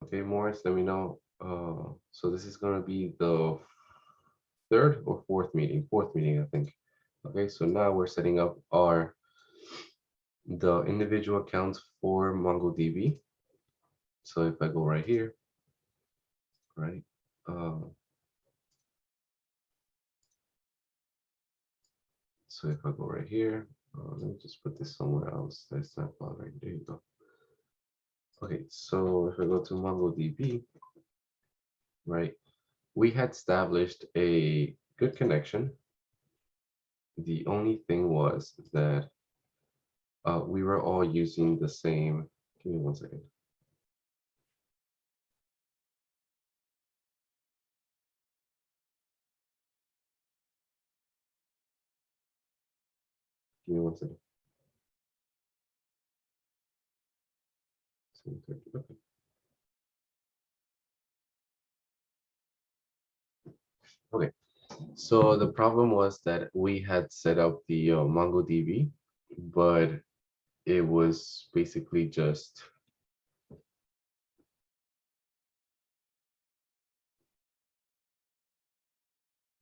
Okay, Morris, let me know. So this is gonna be the third or fourth meeting, I think. Okay, so now we're setting up the individual accounts for MongoDB. So if I go right here, right? So if I go right here, let me just put this somewhere else. That's not right. There you go. Okay, so if I go to MongoDB, right, we had established a good connection. The only thing was that we were all using the same. Give me 1 second. Give me 1 second. Okay. Okay. So the problem was that we had set up the MongoDB, but it was basically just.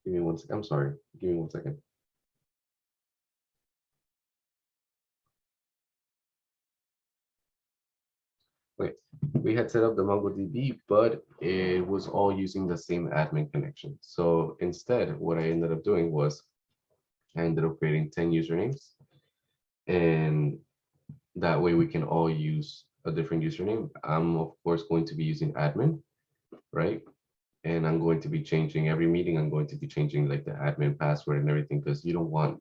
Give me 1 second. I'm sorry. Give me 1 second. Okay, we had set up the MongoDB, but it was all using the same admin connection. So instead, what I ended up doing was I ended up creating 10 usernames, and that way we can all use a different username. I'm of course going to be using admin, right? And I'm going to be changing every meeting. I'm going to be changing like the admin password and everything because you don't want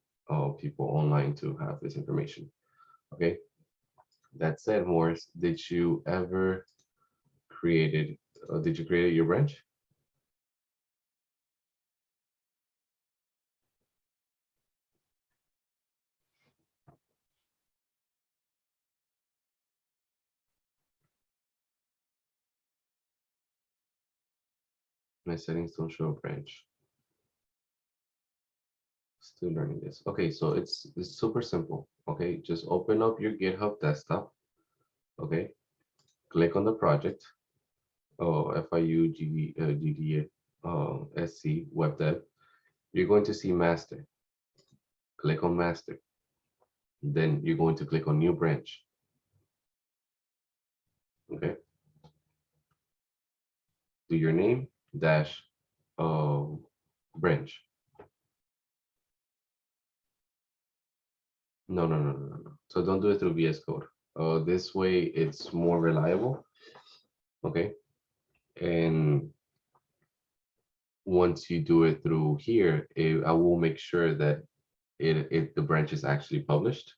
people online to have this information. Okay. That said, Morris, did you ever did you create your branch? My settings don't show a branch. Still learning this. Okay, so it's super simple. Okay, just open up your GitHub desktop. Okay, click on the project. Oh, FIU GDSC web dev. You're going to see master. Click on master. Then you're going to click on new branch. Okay. Do your name dash branch. No. So don't do it through VS Code. This way it's more reliable. Okay. And once you do it through here, I will make sure that the branch is actually published.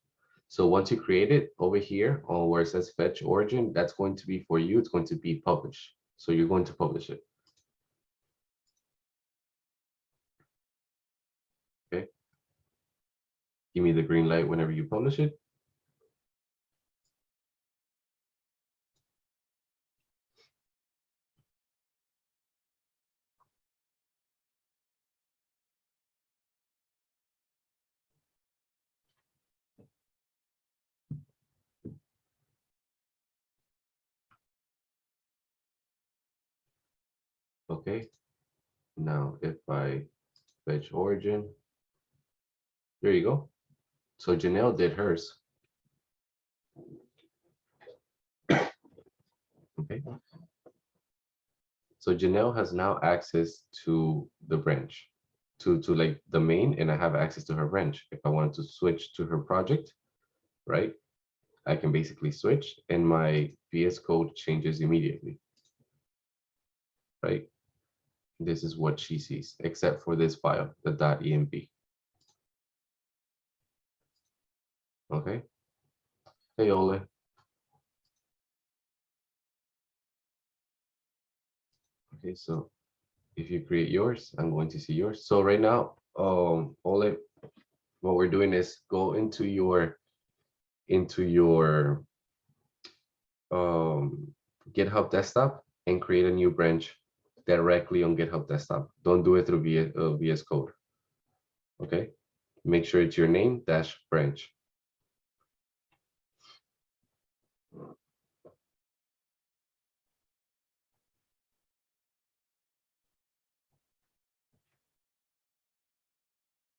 So once you create it over here on where it says fetch origin, that's going to be for you. It's going to be published. So you're going to publish it. Okay. Give me the green light whenever you publish it. Okay. Now, if I fetch origin, there you go. So Janelle did hers. Okay. So Janelle has now access to the branch, to like the main, and I have access to her branch. If I wanted to switch to her project, right? I can basically switch and my VS Code changes immediately, right? This is what she sees, except for this file, the .env. Okay. Hey, Ole. Okay, so if you create yours, I'm going to see yours. So right now, Ole, what we're doing is go into your GitHub desktop and create a new branch directly on GitHub desktop. Don't do it through VS Code. Okay. Make sure it's your name dash branch.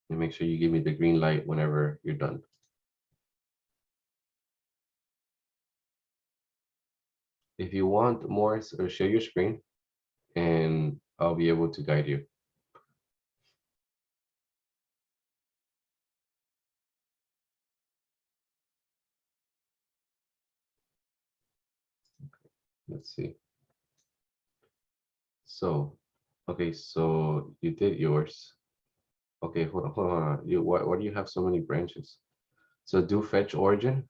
And make sure you give me the green light whenever you're done. If you want more, or share your screen, and I'll be able to guide you. Let's see. So, okay, so you did yours. Okay, hold on. Why do you have so many branches? So do fetch origin,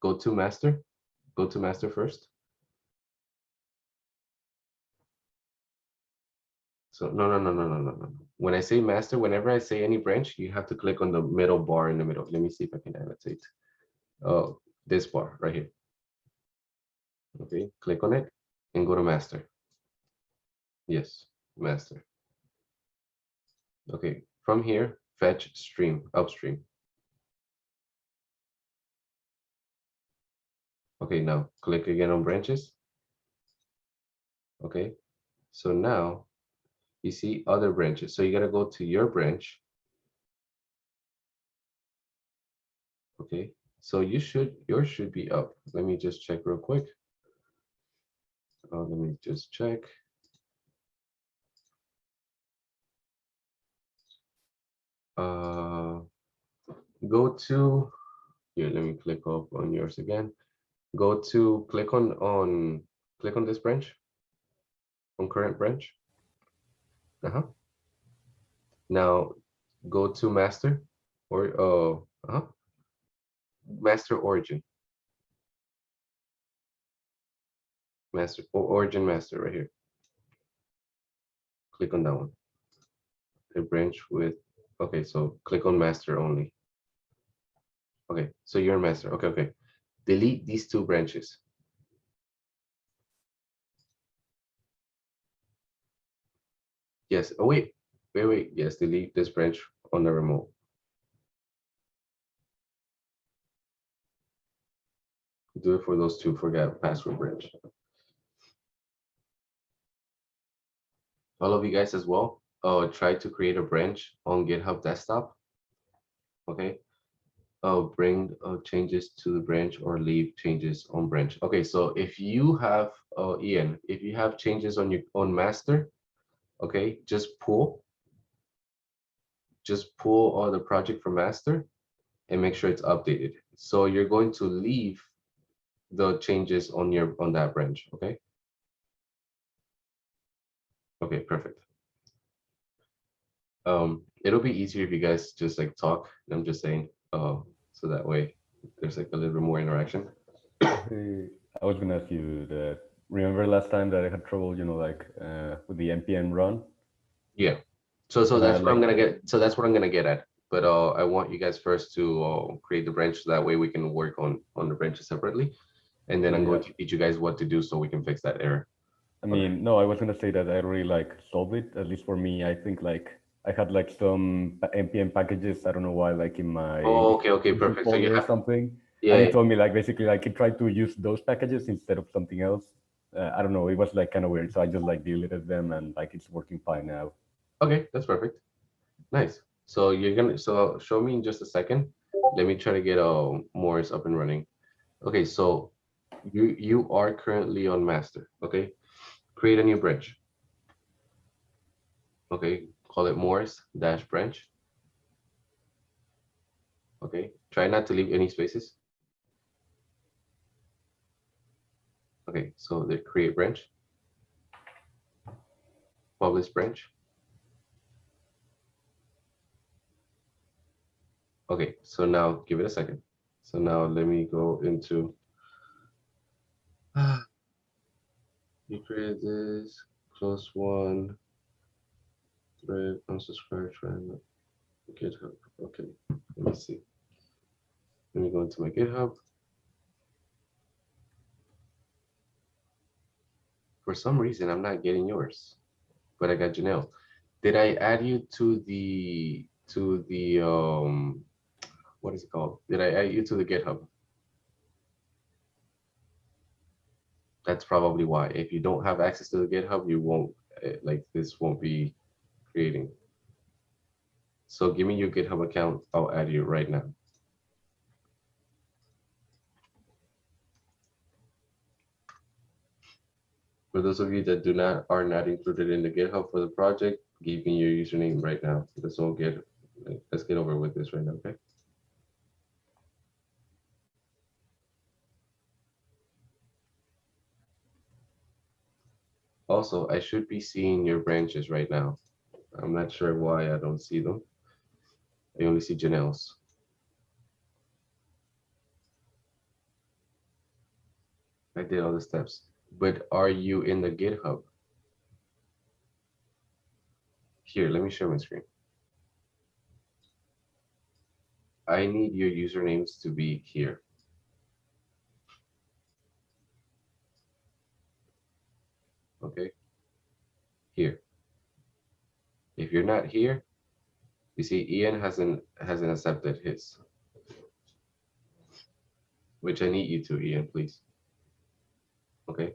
go to master first. So no. When I say master, whenever I say any branch, you have to click on the middle bar in the middle. Let me see if I can annotate. Oh, this bar right here. Okay, click on it and go to master. Yes, master. Okay, from here, fetch stream, upstream. Okay, now click again on branches. Okay, so now you see other branches. So you gotta go to your branch. Okay, so yours should be up. Let me just check real quick. Let me just check. Go to here. Let me click up on yours again. Go to click on this branch, on current branch. Now go to master or master origin. Master or origin master right here. Click on that one. A branch with, okay, so click on master only. Okay, so you're master. Okay. Delete these two branches. Yes. Oh wait. Yes, delete this branch on the remote. Do it for those two. Forget password branch. All of you guys as well. Try to create a branch on GitHub desktop. Okay. Bring changes to the branch or leave changes on branch. Okay, so if you have Ian, if you have changes on your on master, okay, just pull all the project from master and make sure it's updated. So you're going to leave the changes on that branch. Okay. Okay, perfect. It'll be easier if you guys just like talk. I'm just saying, so that way there's like a little bit more interaction. Hey, I was gonna ask you that. Remember last time that I had trouble, like with the npm run, Yeah. So and I that's had what I'm like, gonna get. So that's what I'm gonna get at. But I want you guys first to create the branch so that way we can work on the branches separately, and then yeah, I'm yeah. going to teach you guys what to do so we can fix that error. I Okay. mean, no, I was gonna say that I already like solved it. At least for me, I think like I had like some npm packages. I don't know why, like in my Oh, okay, issues perfect. So you folder or have, something, and yeah. it told me like basically like it tried to use those packages instead of something else. I don't know. It was like kind of weird, so I just like deleted them, and like it's working fine now. Okay, that's perfect. Nice. So you're gonna show me in just a second. Let me try to get Morris up and running. Okay, so you are currently on master. Okay, create a new branch. Okay, call it Morris dash branch. Okay, try not to leave any spaces. Okay, so the create branch, publish branch. Okay, so now give it a second. So now let me go into you create this, close one, thread, unsubscribe, trend, GitHub. Okay, let me see. Let me go into my GitHub. For some reason, I'm not getting yours, but I got Janelle. Did I add you to the what is it called? Did I add you to the GitHub? That's probably why. If you don't have access to the GitHub, you won't like this won't be creating. So give me your GitHub account. I'll add you right now. For those of you that are not included in the GitHub for the project, give me your username right now. Let's get over with this right now, okay? Also, I should be seeing your branches right now. I'm not sure why I don't see them. I only see Janelle's. I did all the steps, but are you in the GitHub? Here, let me share my screen. I need your usernames to be here. Okay, here. If you're not here, you see Ian hasn't accepted his, which I need you to, Ian, please. Okay.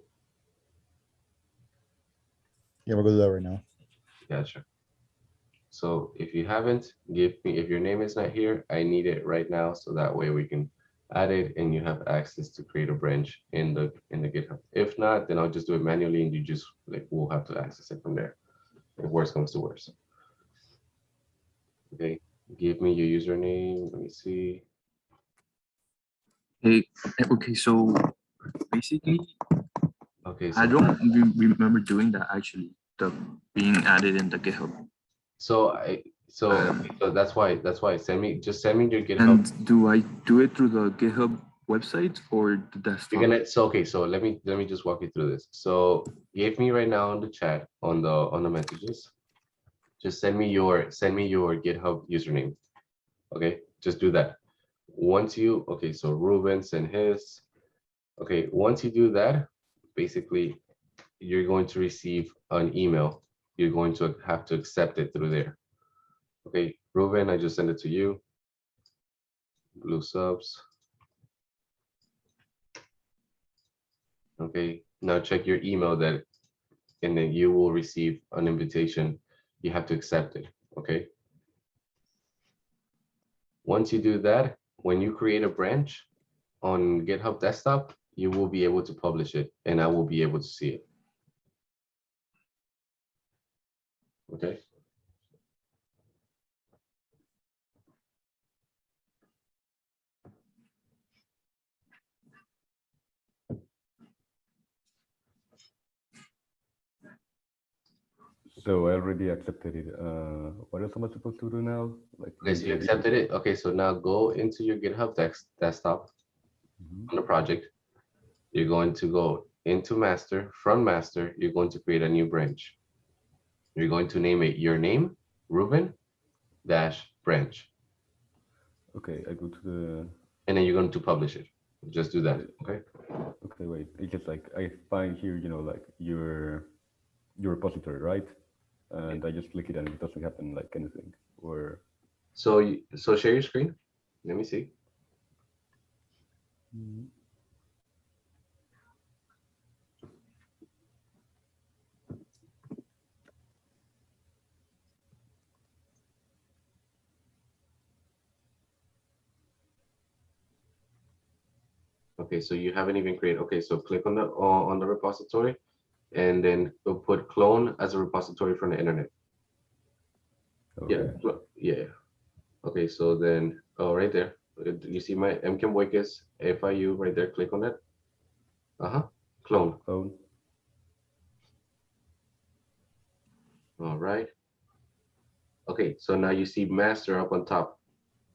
Yeah, we'll go do that right now. Gotcha. So if you haven't, give me, if your name is not here, I need it right now. So that way we can add it and you have access to create a branch in the GitHub. If not, then I'll just do it manually and you just we'll have to access it from there. If worse comes to worse. Okay, give me your username. Let me see. Hey, okay, so basically, Okay, I so don't remember doing that actually, the being added in the GitHub. so that's why send me your GitHub. And do I do it through the GitHub website or the desktop? You're gonna so let me just walk you through this. So give me right now on the chat on the messages. Just send me your GitHub username. Okay, just do that. Once you so Ruben send his. Okay, once you do that, basically you're going to receive an email. You're going to have to accept it through there. Okay, Ruben, I just sent it to you. Blue subs. Okay, now check your email and then you will receive an invitation. You have to accept it, okay? Once you do that, when you create a branch on GitHub desktop, you will be able to publish it and I will be able to see it. Okay. So I already accepted it. What else am I supposed to do now? Okay, so you accepted it. Okay, so now go into your GitHub desktop on the project. You're going to go into master. From master, you're going to create a new branch. You're going to name it your name, Ruben -branch. Okay, I go to the. And then you're going to publish it. Just do that. Okay. Okay, wait. It's just I find here, your repository, right? And I just click it and it doesn't happen anything. Or so share your screen. Let me see. Okay, so you haven't even created. Okay, so click on the repository, and then we'll put clone as a repository from the internet. okay. Yeah. Okay, so then right there, you see my MChem FIU right there. Click on that. Clone. Clone. All right. Okay, so now you see master up on top,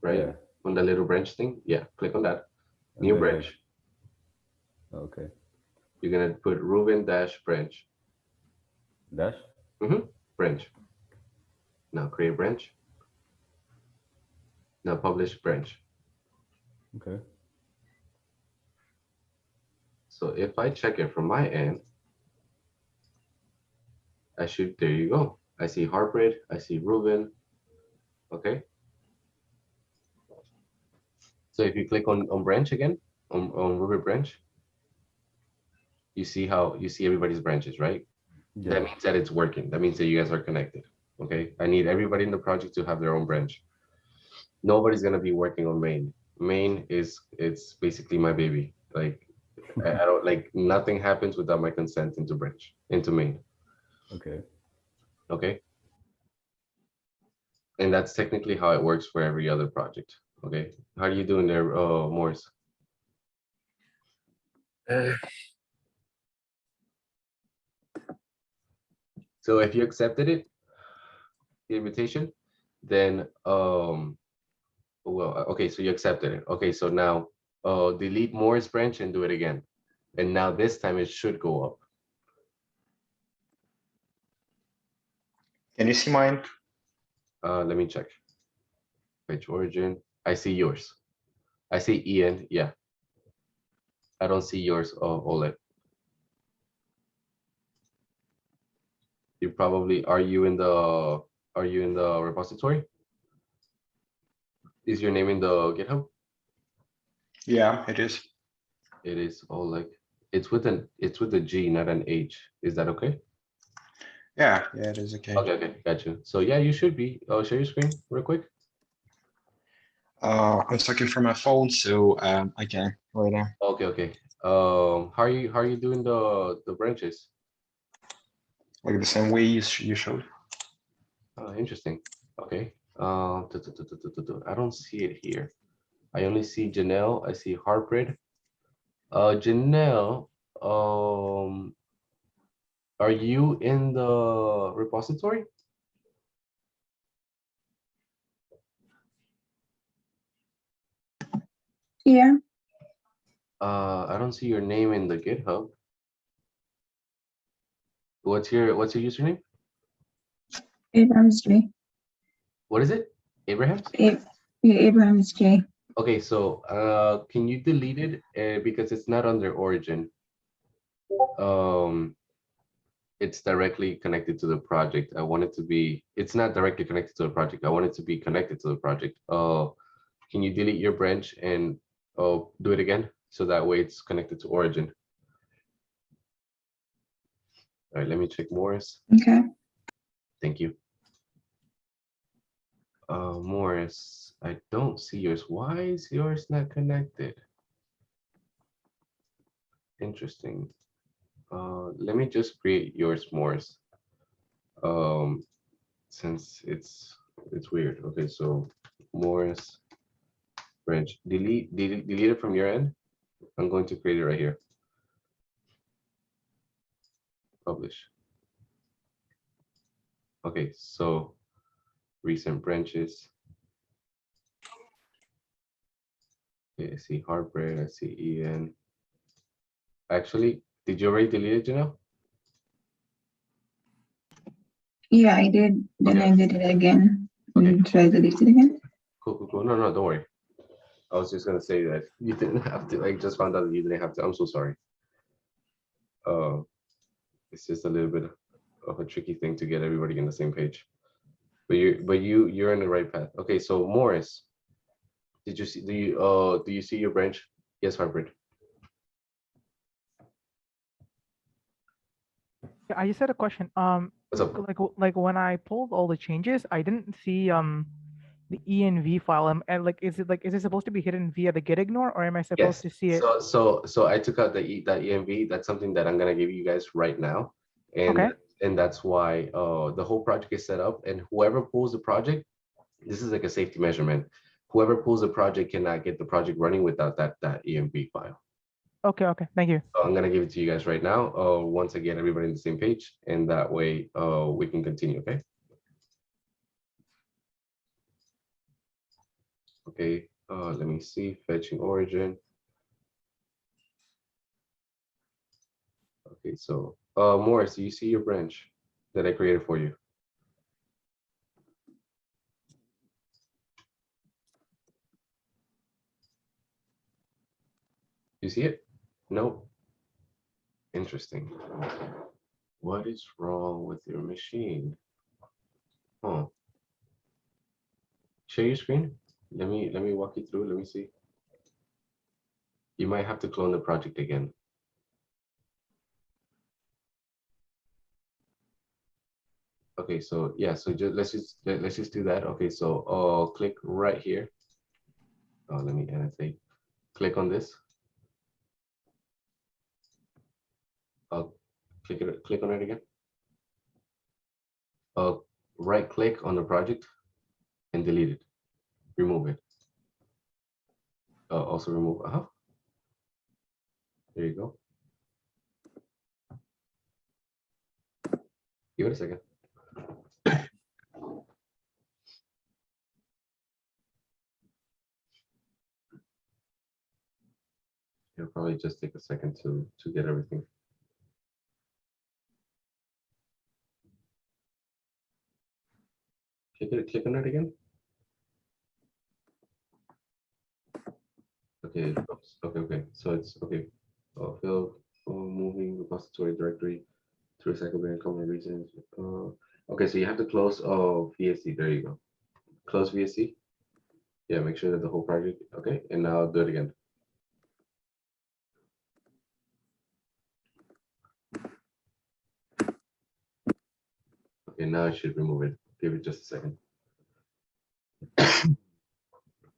right? Yeah. On the little branch thing. Yeah, click on that. New branch. Okay. You're gonna put Ruben -branch. Dash? Branch. Now create branch. Now publish branch. Okay. So if I check it from my end, there you go. I see Harpreet, I see Ruben. Okay. So if you click on branch again, on Ruben branch, you see everybody's branches, right? Yeah. That means that it's working. That means that you guys are connected. Okay, I need everybody in the project to have their own branch. Nobody's gonna be working on main. Main is it's basically my baby. Like I don't like nothing happens without my consent into branch into main. Okay. Okay. And that's technically how it works for every other project. Okay. How are you doing there, Morris? So if you accepted it, the invitation, then well, okay, so you accepted it. Okay, so now delete Morris branch and do it again. And now this time it should go up. Can you see mine? Let me check. Page origin. I see yours. I see Ian. Yeah. I don't see yours, Oleg. You probably are you in the repository? Is your name in the GitHub? Yeah, it is. It is Oleg. It's with a G, not an H. Is that okay? Yeah, it is okay. Okay, got you. So yeah, you should be. Share your screen real quick. I'm looking for my phone, so I can right now. Okay. How are you doing the branches? Like the same way you showed. Interesting. Okay. I don't see it here. I only see Janelle. I see Harpreet. Janelle, are you in the repository? Yeah, I don't see your name in the GitHub. What's your username? Abraham's J. What is it? Abraham? Yeah, Abraham's J. Okay, so can you delete it because it's not under origin. It's directly connected to the project. I want it to be, it's not directly connected to the project. I want it to be connected to the project. Can you delete your branch and do it again? So that way it's connected to origin. All right, let me check Morris. Okay. Thank you. Morris, I don't see yours. Why is yours not connected? Interesting. Let me just create yours, Morris. Since it's weird. Okay, so Morris branch, delete it from your end. I'm going to create it right here. Publish. Okay, so recent branches. Okay, I see Heartbreak, I see Ian. Actually, did you already delete it, Janelle? Yeah, I did. Then Okay. I did it again. Okay. Try to delete it again. Cool. No, don't worry. I was just gonna say that you didn't have to. I just found out that you didn't have to. I'm so sorry. It's just a little bit of a tricky thing to get everybody in the same page. But you're in the right path. Okay, so Morris, did you see do you see your branch? Yes, Harvard. Yeah, I just had a question. What's up? Like when I pulled all the changes, I didn't see the env file. And like, is it supposed to be hidden via the git ignore, or am I supposed to see it? So I took out that env. That's something that I'm gonna give you guys right now, and Okay. and that's why the whole project is set up. And whoever pulls the project, this is like a safety measurement. Whoever pulls the project cannot get the project running without that env file. Okay. Thank you. So I'm gonna give it to you guys right now. Once I get everybody on the same page, and that way we can continue. Okay. Okay. Let me see. Fetching origin. Okay. So Morris, do you see your branch that I created for you? You see it? No. Interesting. What is wrong with your machine? Huh. Share your screen. Let me walk you through. Let me see. You might have to clone the project again. Okay, so yeah, so let's just do that. Okay, so click right here. Oh, let me annotate. Click on this. Click on it again. Right click on the project and delete it. Remove it. Also remove. There you go. Give it a second. It'll probably just take a second to get everything. Click on it again. Okay, okay. So it's okay. Fill moving repository directory to recycle bin common reasons. Okay, so you have to close VSC. There you go. Close VSC. Yeah, make sure that the whole project. Okay, and now do it again. Okay, now I should remove it. Give it just a second.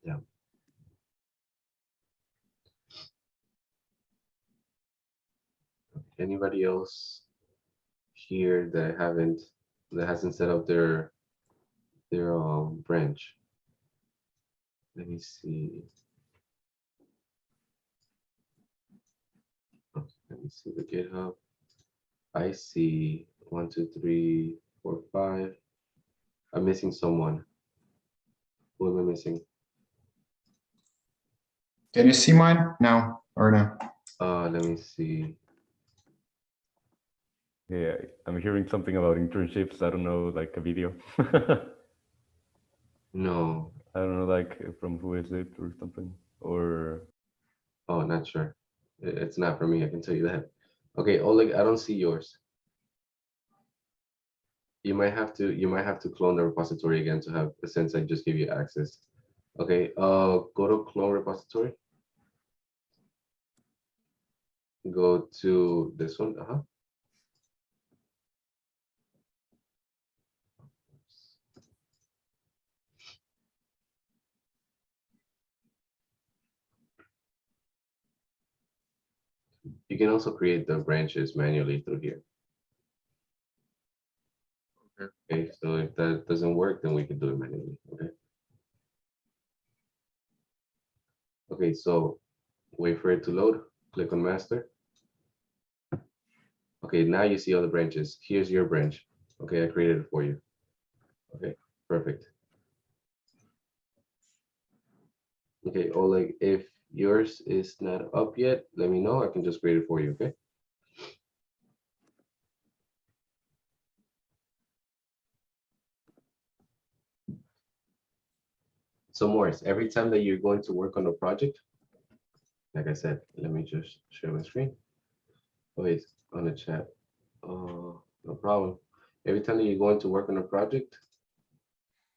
Yeah. Anybody else here that hasn't set up their branch? Let me see. Okay, let me see the GitHub. I see 1, 2, 3, 4, 5. I'm missing someone. Who am I missing? Can you see mine now or no? Let me see. Yeah, I'm hearing something about internships. I don't know, like a video. No. I don't know, like from who is it or something, or Oh, not sure. It's not for me. I can tell you that. Okay, Oleg, I don't see yours. You might have to clone the repository again to have, since I just gave you access. Okay, go to clone repository. Go to this one. You can also create the branches manually through here. Okay, so if that doesn't work, then we can do it manually. Okay. Okay, so wait for it to load. Click on master. Okay, now you see all the branches. Here's your branch. Okay, I created it for you. Okay, perfect. Okay, Oleg, if yours is not up yet, let me know. I can just create it for you, okay? So Morris, every time that you're going to work on a project, like I said, let me just share my screen. Oh, it's on the chat. No problem. Every time that you're going to work on a project,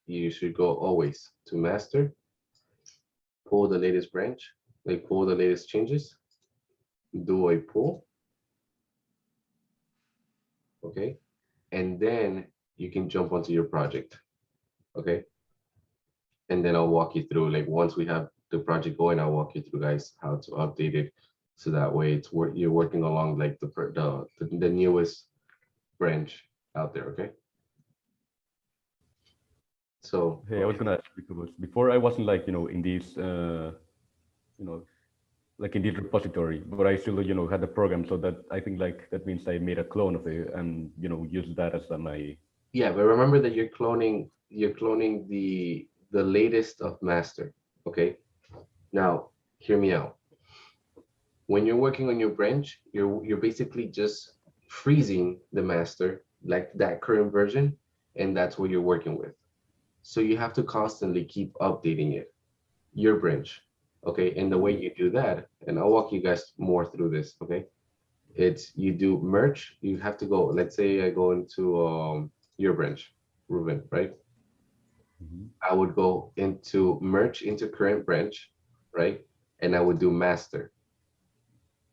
you should go always to master, pull the latest branch, like pull the latest changes, do a pull, okay? And then you can jump onto your project, okay? And then I'll walk you through, like once we have the project going, I'll walk you through, guys, how to update it. So that way it's you're working along like the newest branch out there, okay? So hey, I was gonna ask because before I wasn't like, in this, like in this repository, but I still, had the program. So that I think like that means I made a clone of it and, use that as my. yeah, but remember that you're cloning the latest of master, okay? Now, hear me out. When you're working on your branch, you're basically just freezing the master, like that current version, and that's what you're working with. So you have to constantly keep updating it, your branch, okay? And the way you do that, and I'll walk you guys more through this, okay? It's you do merge, you have to go, let's say I go into your branch, Ruben, right? I would go into merge into current branch, right? And I would do master.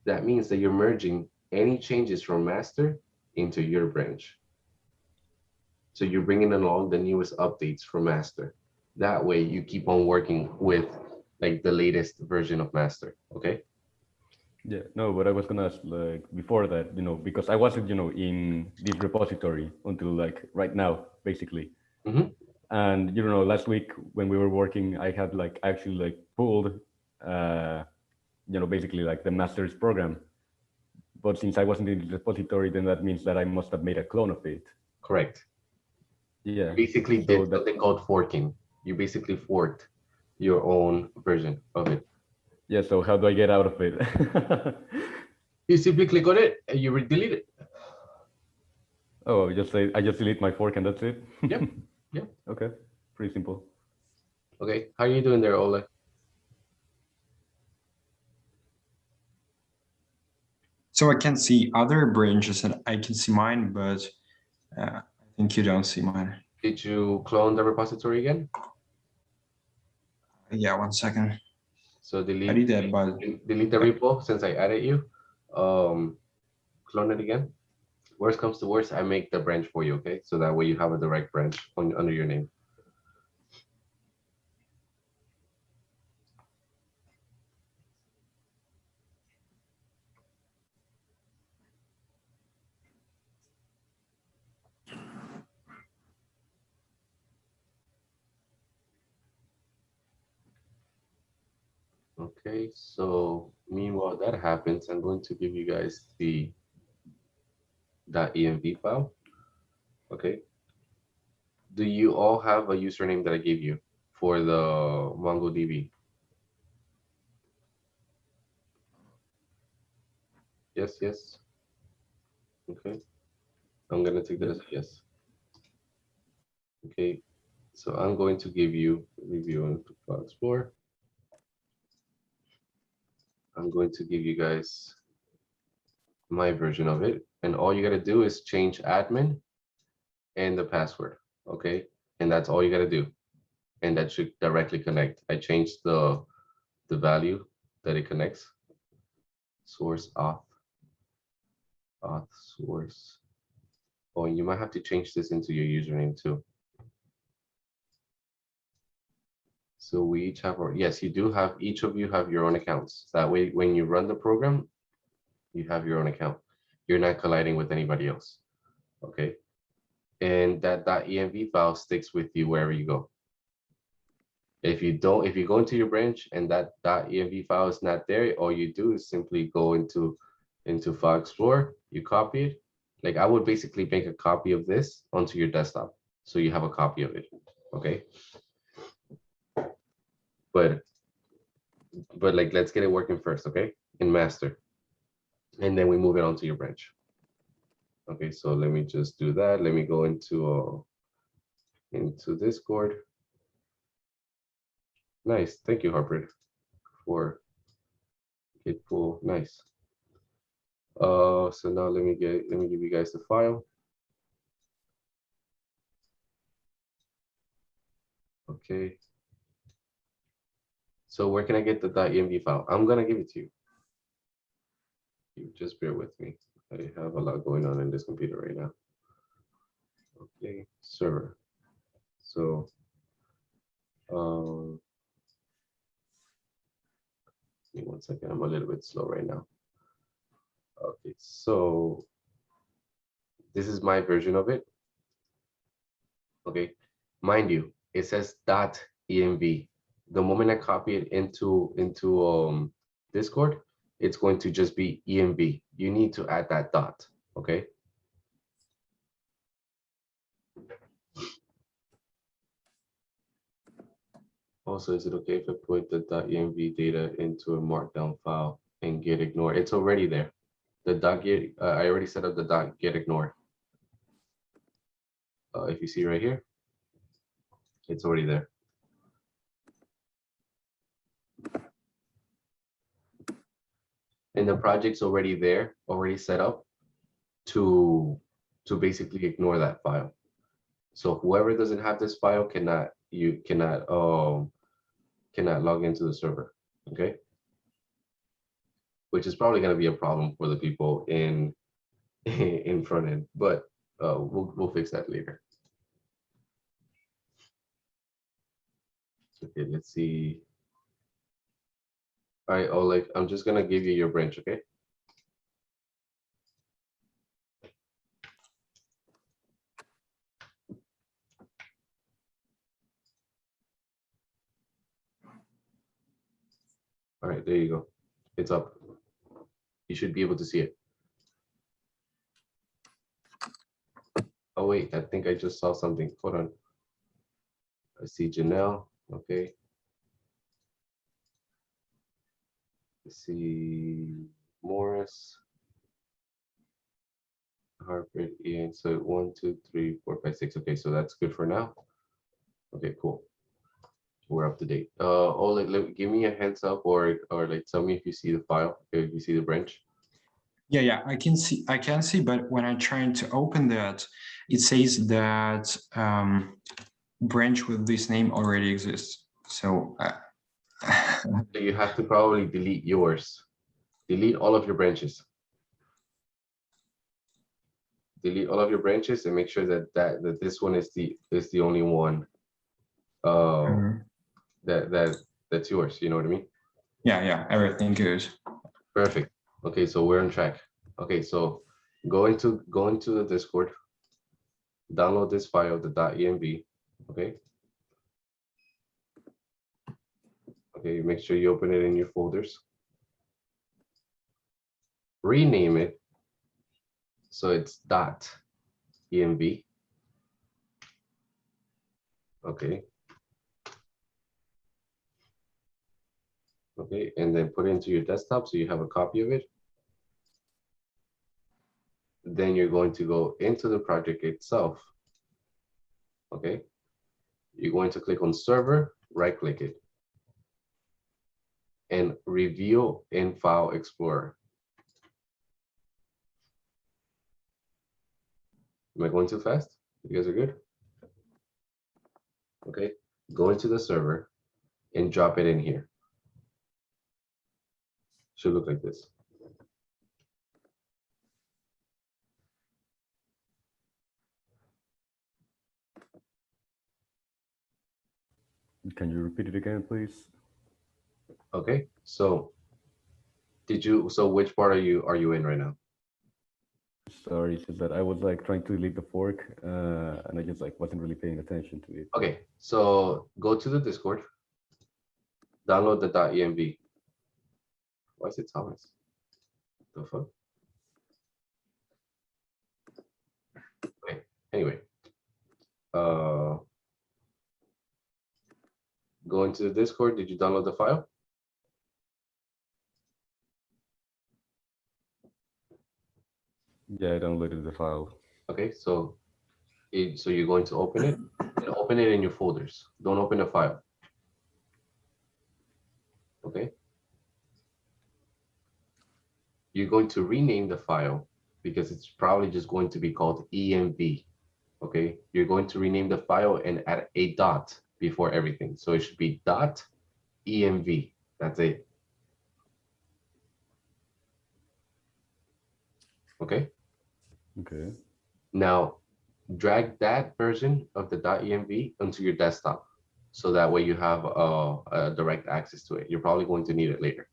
That means that you're merging any changes from master into your branch. So you're bringing along the newest updates for master. That way you keep on working with like the latest version of master. Okay. Yeah, no, but I was gonna ask, like, before that, because I wasn't, in this repository until like right now, basically. Mhm. And last week when we were working, I had like actually like pulled, basically like the master's program. But since I wasn't in the repository, then that means that I must have made a clone of it. Correct. Yeah. You basically So did that, something called forking. You basically forked your own version of it. yeah. So how do I get out of it? You simply click on it and you delete it. Oh, I just delete my fork and that's it. Yep. Yep. Okay. Pretty simple. Okay. How are you doing there, Oleg? So I can see other branches and I can see mine, but I think you don't see mine. Did you clone the repository again? Yeah, 1 second. So delete. I did that, but delete the repo since I added you. Clone it again. Worst comes to worst, I make the branch for you. Okay, so that way you have a direct branch under your name. Okay, so meanwhile that happens, I'm going to give you guys the .env file. Okay. Do you all have a username that I gave you for the MongoDB? Yes, yes. Okay. I'm gonna take that as a yes. Okay. So I'm going to give you review into File Explorer. I'm going to give you guys my version of it, and all you gotta do is change admin and the password. Okay, and that's all you gotta do, and that should directly connect. I changed the value that it connects. Source auth source. Oh, and you might have to change this into your username too. So we each have our, yes, you do have, each of you have your own accounts. That way, when you run the program, you have your own account. You're not colliding with anybody else. Okay. And that .env file sticks with you wherever you go. If you go into your branch and that .env file is not there, all you do is simply go into File Explorer, you copy it. Like I would basically make a copy of this onto your desktop, so you have a copy of it. Okay. But like, let's get it working first, okay? In master, and then we move it on to your branch. Okay, so let me just do that. Let me go into Discord. Nice, thank you, Harper, for git pull. Nice. So now let me give you guys the file. Okay. So where can I get the .env file? I'm gonna give it to you. You just bear with me. I have a lot going on in this computer right now. Okay, server. So give me 1 second. I'm a little bit slow right now. Okay, so this is my version of it. Okay, mind you, it says .env. The moment I copy it into Discord, it's going to just be env. You need to add that dot. Okay. Also, is it okay if I put the .env data into a markdown file and get ignored? It's already there. The .get, I already set up the .get ignore. If you see right here, it's already there. And the project's already there, already set up to basically ignore that file. So whoever doesn't have this file cannot log into the server. Okay. Which is probably going to be a problem for the people in front end, but we'll fix that later. Okay, let's see. All right, Oleg, I'm just gonna give you your branch, okay? All right, there you go. It's up. You should be able to see it. Oh wait, I think I just saw something. Hold on. I see Janelle. Okay. I see Morris. Harvard, Ian. So 1, 2, 3, 4, 5, 6. Okay, so that's good for now. Okay, cool. We're up to date. Oleg, give me a heads up or like tell me if you see the file, if you see the branch. Yeah, I can see, but when I'm trying to open that, it says that branch with this name already exists. So So you have to probably delete yours. Delete all of your branches. Delete all of your branches and make sure that this one is the only one that's yours. You know what I mean? yeah, everything good. Perfect. Okay, so we're on track. Okay, so go into the Discord, download this file, the .env. Okay. Okay, make sure you open it in your folders. Rename it so it's .env. Okay. Okay, and then put it into your desktop so you have a copy of it. Then you're going to go into the project itself. Okay. You're going to click on server, right click it, and review in File Explorer. Am I going too fast? You guys are good? Okay, go into the server and drop it in here. Should look like this. Can you repeat it again, please? Okay, so which part are you in right now? Sorry, it's just that I was like trying to delete the fork, and I just like wasn't really paying attention to it. Okay, so go to the Discord, download the .env. Why is it Thomas? The fuck? Okay, anyway. Go into the Discord. Did you download the file? Yeah, I downloaded the file. Okay, so you're going to open it and open it in your folders. Don't open the file. Okay. You're going to rename the file because it's probably just going to be called env. Okay. You're going to rename the file and add a dot before everything. So it should be .env. That's it. Okay. Okay. Now drag that version of the .env onto your desktop. So that way you have a direct access to it. You're probably going to need it later.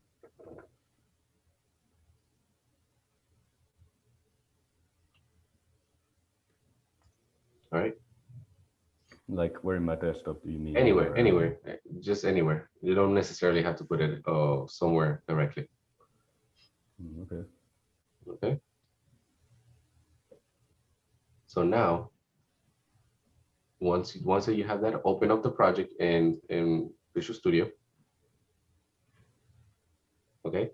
All right. Like where in my desktop do you mean? Anywhere, Or, anywhere, just anywhere. You don't necessarily have to put it somewhere directly. Okay. Okay. So now, once that you have that, open up the project in Visual Studio. Okay.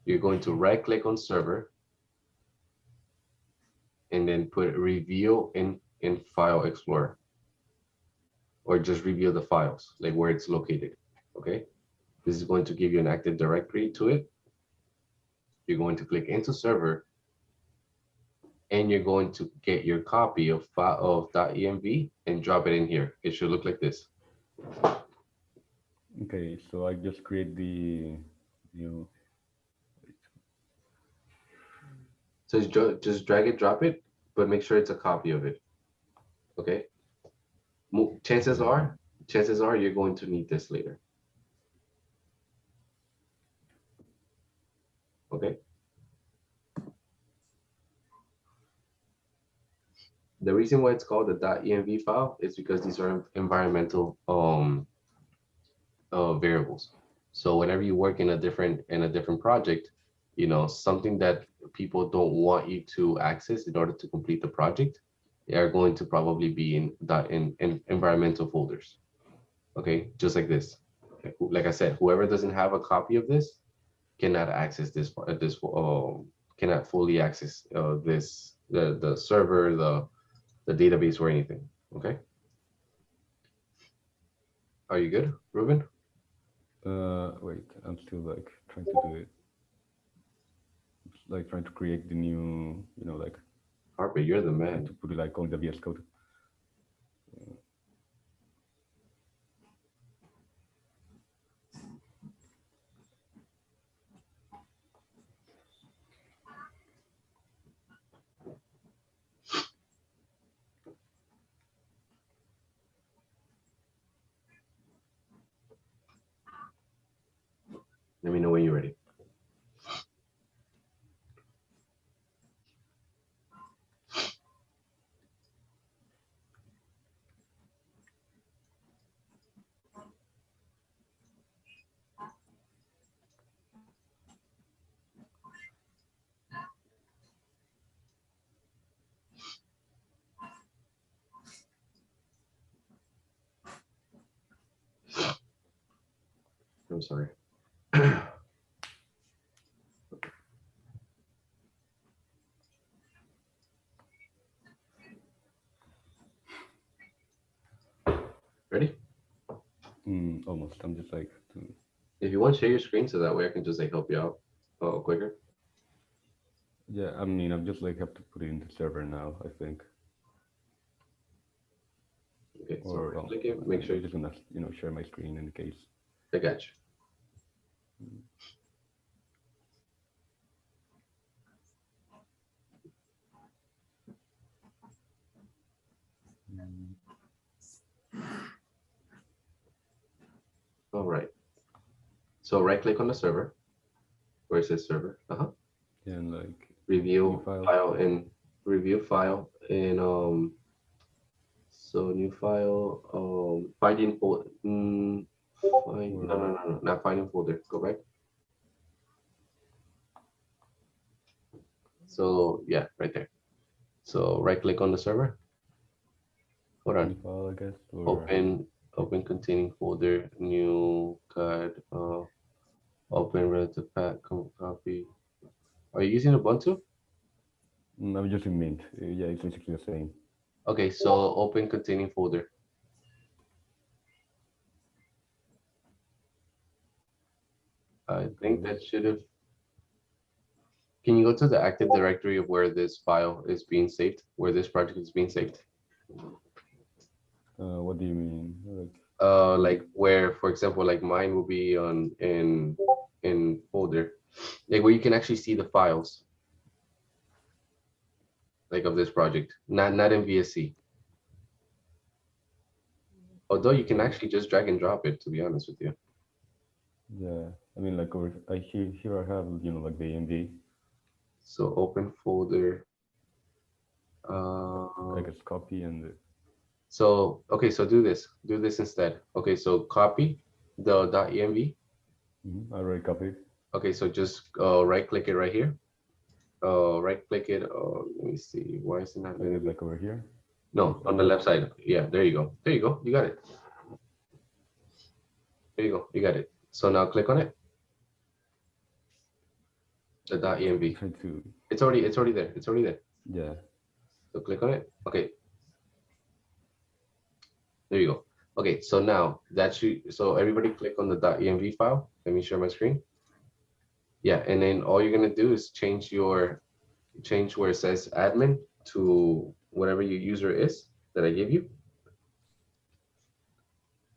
You're going to right click on server and then put review in File Explorer, or just review the files, like where it's located. Okay. This is going to give you an Active Directory to it. You're going to click into server and you're going to get your copy of .env and drop it in here. It should look like this. Okay, so I just create the new. So just drag it, drop it, but make sure it's a copy of it. Okay. Chances are chances are you're going to need this later. Okay. The reason why it's called the .env file is because these are environmental variables. So whenever you work in a different project, you know, something that people don't want you to access in order to complete the project, they are going to probably be in environmental folders. Okay, just like this. Like I said, whoever doesn't have a copy of this cannot access this. Cannot fully access the server, the database, or anything. Okay. Are you good, Ruben? Wait, I'm still like trying to do it. It's like trying to create the new, you know, like Harper, you're the to man. put it like on the VS Code. Let me know when you're ready. I'm sorry. Ready? Almost. I'm just like, If you want to share your screen so that way I can just like help you out quicker. yeah, I mean, I'm just like have to put it in the server now, I think. Okay, so Or click it, make sure I'm just gonna, you know, share my screen in the case. I got you. All right. So right click on the server where it says server. And like Review new file. file in review file in so new file finding folder. No, not finding folder. Go back. So yeah, right there. So right click on the server. Hold on. New file, I guess. Or Open containing folder, new card, open relative path, copy. Are you using Ubuntu? I'm just in Mint. Yeah, it's basically the same. Okay, so open containing folder. I think that should have. Can you go to the Active Directory of where this file is being saved, where this project is being saved? What do you mean? Like where, for example, like mine will be on in folder, like where you can actually see the files, like of this project, not in VSC. Although you can actually just drag and drop it, to be honest with you. Yeah, I mean, like over here I have, you know, like the AMD. So open folder. I guess copy and. So okay, so do this instead. Okay, so copy the .env. I already copied. Okay, so just right click it right here. Right click it. Let me see. Why is it not letting me? Like over here? No, on the left side. Yeah, there you go. There you go. You got it. There you go. You got it. So now click on it. The .env. Try to. It's already there. It's already there. Yeah. So click on it. Okay. There you go. Okay, so now so everybody click on the .env file. Let me share my screen. Yeah, and then all you're gonna do is change where it says admin to whatever your user is that I gave you.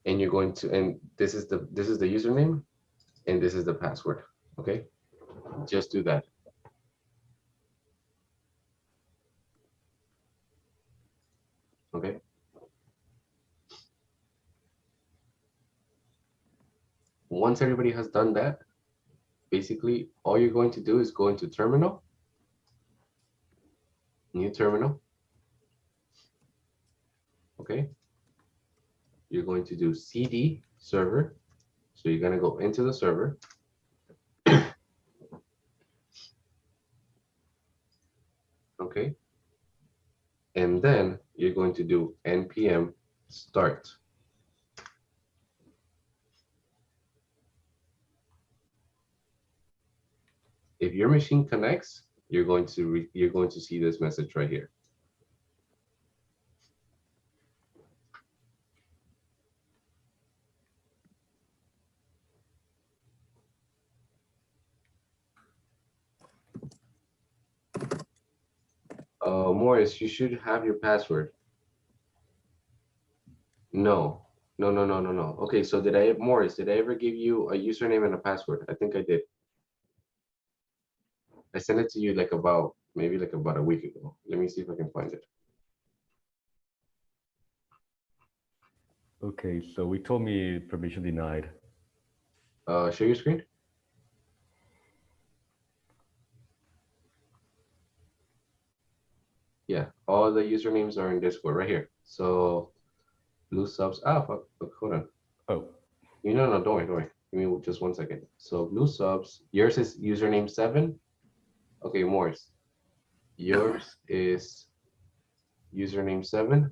And you're going to, and this is the username and this is the password. Okay, just do that. Okay. once everybody has done that, basically all you're going to do is go into terminal, new terminal. Okay. You're going to do CD server. So you're going to go into the server. Okay. And then you're going to do npm start. If your machine connects, you're going to see this message right here. Morris, you should have your password. No. Okay, so Morris, did I ever give you a username and a password? I think I did. I sent it to you maybe about a week ago. Let me see if I can find it. Okay, so we told me permission denied. Share your screen. Yeah, all the usernames are in Discord right here. So blue subs. Fuck, hold on. Oh, No, don't worry. Give me just 1 second. So blue subs, yours is username 7. Okay, Morris. Yours is username 7.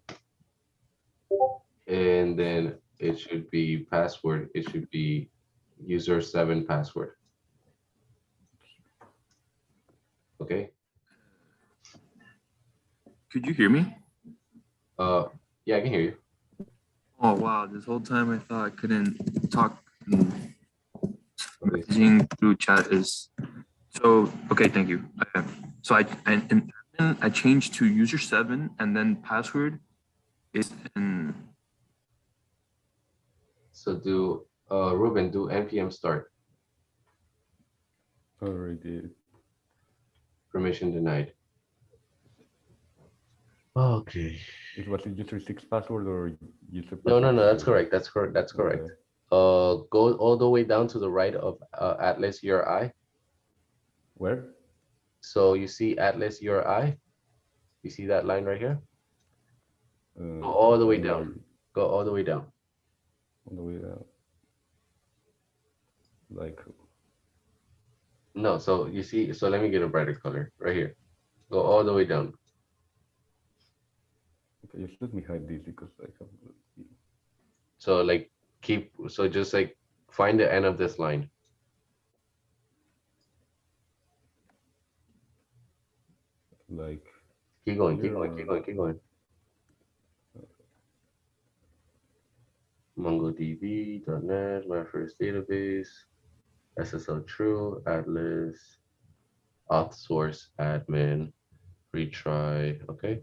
And then it should be password. It should be user 7 password. Okay. Could you hear me? Yeah, I can hear you. Oh, wow. This whole time I thought I couldn't talk. Okay. Messaging through chat is so okay. Thank you. So I changed to user 7 and then password is in. So do Ruben, do npm start. already did. Permission denied. Okay. Was it user 6 password or user No, password? that's correct. That's correct. That's correct. Okay. Go all the way down to the right of Atlas URI. Where? So you see Atlas URI. You see that line right here? Go all the way down. Go all the way down. All the way down. Like, No, so you see, so let me get a brighter color right here. Go all the way down. okay, just let me hide this because I have. So just find the end of this line. Like, Keep going, keep going, keep going, keep going. MongoDB.net, my first database, SSL true, Atlas, auth source, admin, retry. Okay,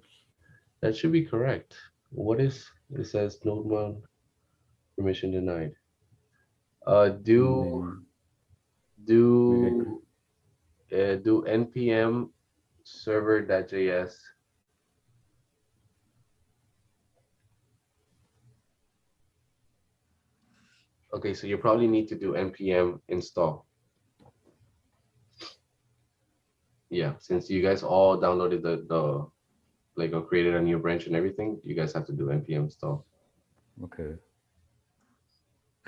that should be correct. What is it? Says node one permission denied. Do npm server.js. Okay, so you probably need to do npm install. Yeah, since you guys all downloaded or created a new branch and everything, you guys have to do npm install. okay.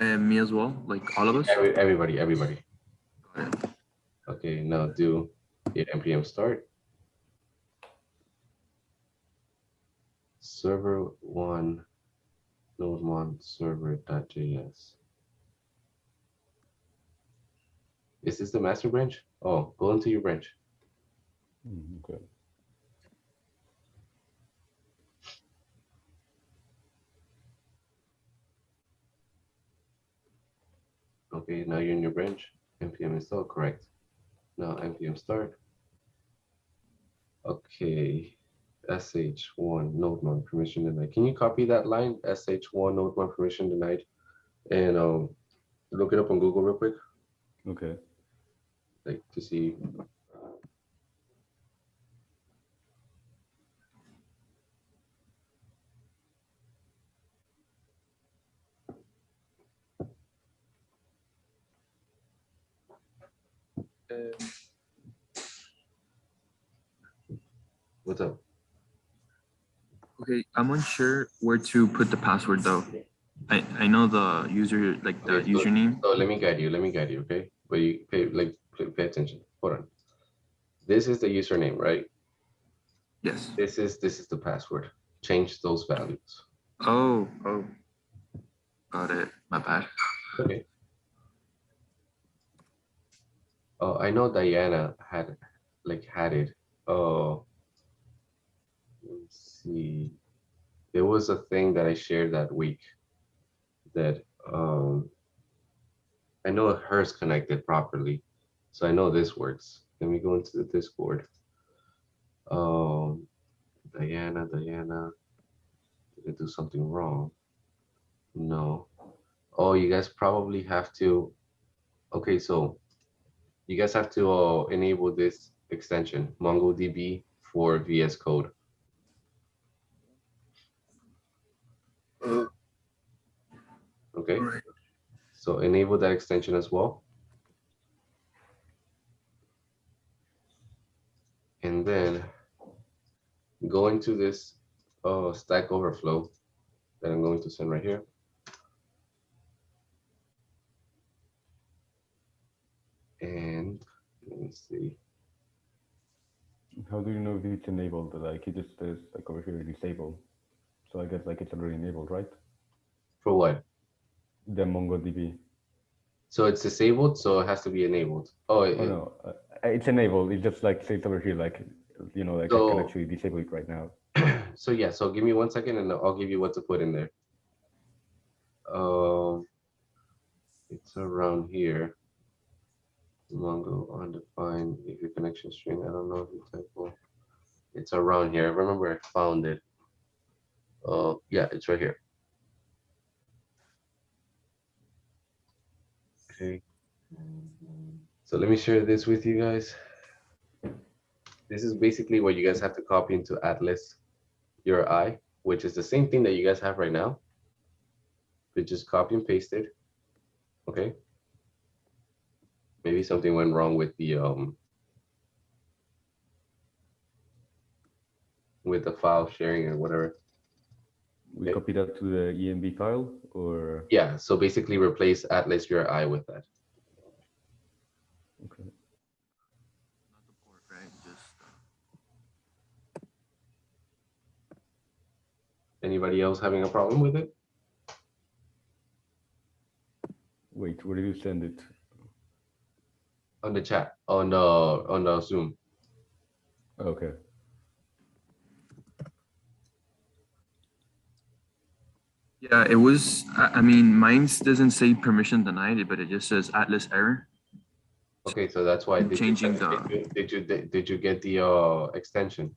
And me as well, like all of us. Everybody. Got it. Okay, now do npm start. Server one, node one server.js. Is this the master branch? Oh, go into your branch. Okay. Okay, now you're in your branch. npm install, correct. Now npm start. Okay, sh1 node one permission denied. Can you copy that line? sh1 node one permission denied, and look it up on Google real quick, Okay. like to see. What's up? Okay, I'm unsure where to put the password though. I know the user, like the Okay, so- username. So let me guide you, okay? But you pay attention. Hold on. This is the username, right? Yes. This is the password. Change those values. Oh, got it. My bad. Okay. Oh, I know Diana had it. Oh, let's see. There was a thing that I shared that week that I know hers connected properly. So I know this works. Let me go into the Discord. Diana, did I do something wrong? No. Oh, you guys probably have to. Okay, so you guys have to enable this extension, MongoDB for VS Code. Okay, Alright. so enable that extension as well. And then go into this Stack Overflow that I'm going to send right here. And let me see. How do you know if it's enabled? Like it just says like over here disabled. So I guess like it's already enabled, right? For what? The MongoDB. So it's disabled, so it has to be enabled. Oh, Oh no, it's enabled. It just like says over here, like like I So- can actually disable it right now. so yeah, so give me 1 second and I'll give you what to put in there. It's around here. Mongo undefined if your connection string. I don't know if you typo. It's around here. I remember I found it. Yeah, it's right here. Okay. So let me share this with you guys. This is basically what you guys have to copy into Atlas URI, which is the same thing that you guys have right now. But just copy and paste it. Okay. Maybe something went wrong with the file sharing or whatever. We Okay. copy that to the EMB file, or Yeah, so basically replace Atlas URI with that. okay. Not the port, right? Just Anybody else having a problem with it? Wait, where did you send it? On the chat, on the Zoom. Okay. yeah, it was. I mean, mine doesn't say permission denied, but it just says Atlas error. Okay, so that's why. I'm Did changing did you get the extension,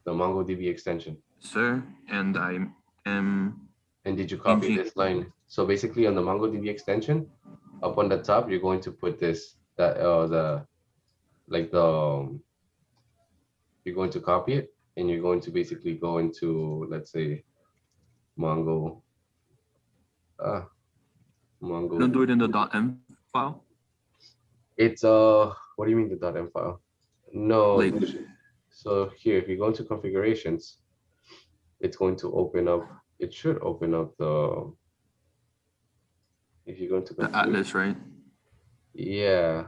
the MongoDB extension, Sir, and I am. and did you copy Changing- this line? So basically, on the MongoDB extension, up on the top, you're going to put this you're going to copy it, and you're going to basically go into, let's say, Mongo. Mongo. Don't do it in the .m file. It's what do you mean the .m file? No. Like- So here, if you go into configurations, it's going to open up. It should open up the. If you go into The Atlas, right? yeah,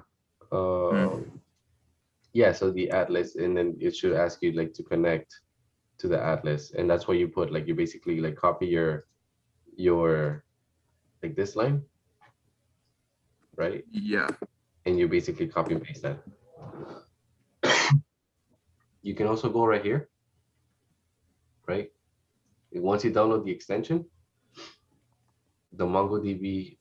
yeah. So the Atlas, and then it should ask you like to connect to the Atlas, and that's why you put like you basically like copy your like this line, right? Yeah. And you basically copy and paste that. You can also go right here, right? And once you download the extension, the MongoDB,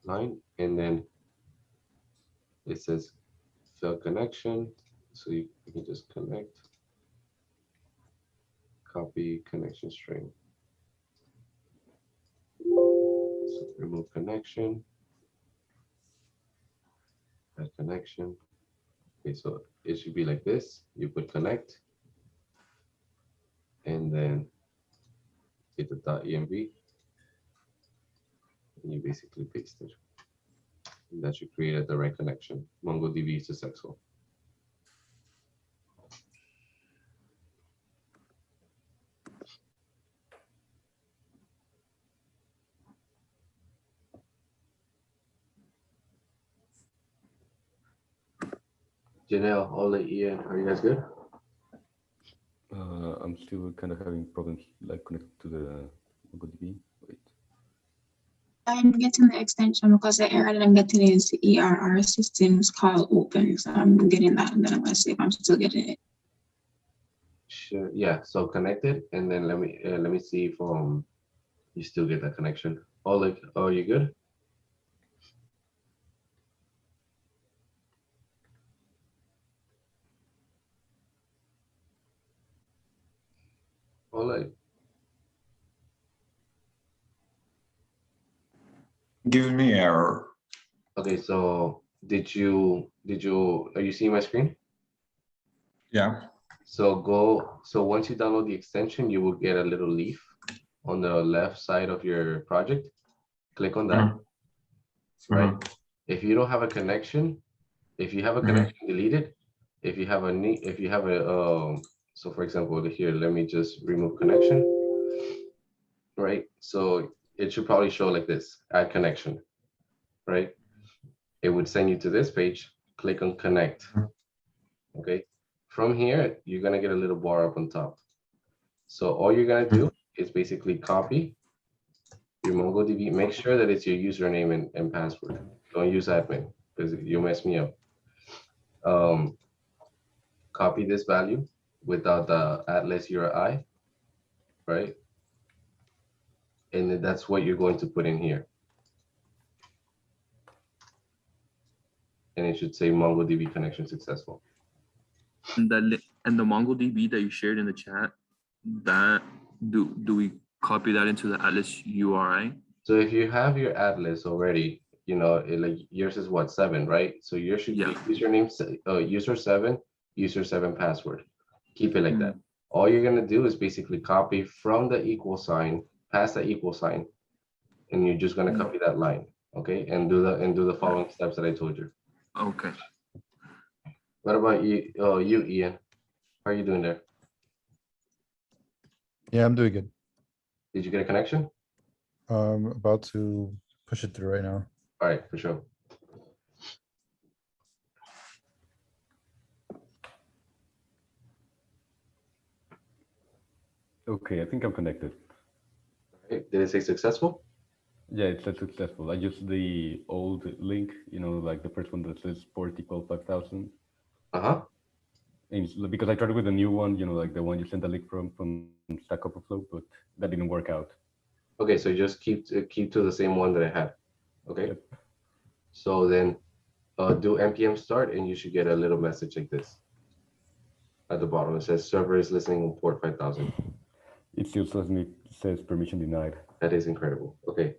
line, and then it says failed connection. So you can just connect, copy connection string. So remove connection, add connection. Okay, so it should be like this. You put connect, and then get the .env, and you basically paste it. And that should create a direct connection. MongoDB is successful. Janelle, Ole, Ian, are you guys good? I'm still kind of having problems like connected to the MongoDB. Wait. I'm getting the extension because the error that I'm getting is ERR systems call open. So I'm getting that, and then I'm gonna see if I'm still getting it. Sure. Yeah. So connected, and then let me see if you still get that connection. Ole, oh, you good? Ole. Give me error. Okay. So did you are you seeing my screen? Yeah. So once you download the extension, you will get a little leaf on the left side of your project. Click on that. Right. If you don't have a connection, if you have a connection, delete it. If you have a so for example, here, let me just remove connection. Right. So it should probably show like this, add connection. Right. It would send you to this page. Click on connect. Okay. From here, you're gonna get a little bar up on top. So all you're gonna do is basically copy your MongoDB. Make sure that it's your username and password. Don't use admin because you'll mess me up. Copy this value without the atlas URI, right? And then that's what you're going to put in here. And it should say MongoDB connection successful. And the MongoDB that you shared in the chat, that do we copy that into the Atlas URI? So if you have your atlas already, you know, like yours is what, 7, right? So yours should be username, user7 password. Keep it like that. All you're gonna do is basically copy from the equal sign, past the equal sign, and you're just gonna copy that line, okay? And do the following steps that I told you. Okay. What about you, Ian? How are you doing there? Yeah, I'm doing good. Did you get a connection? About to push it through right now. All right, for sure. Okay, I think I'm connected. Okay. Did it say successful? Yeah, it said successful. I used the old link, you know, like the first one that says port equal 5000. Uh-huh. Because I tried with the new one, you know, like the one you sent a link from Stack Overflow, but that didn't work out. Okay, so just keep to the same one that I had. Okay. Yep. So then do npm start and you should get a little message like this. At the bottom, it says server is listening on port 5000. It still says permission denied. That is incredible. Okay.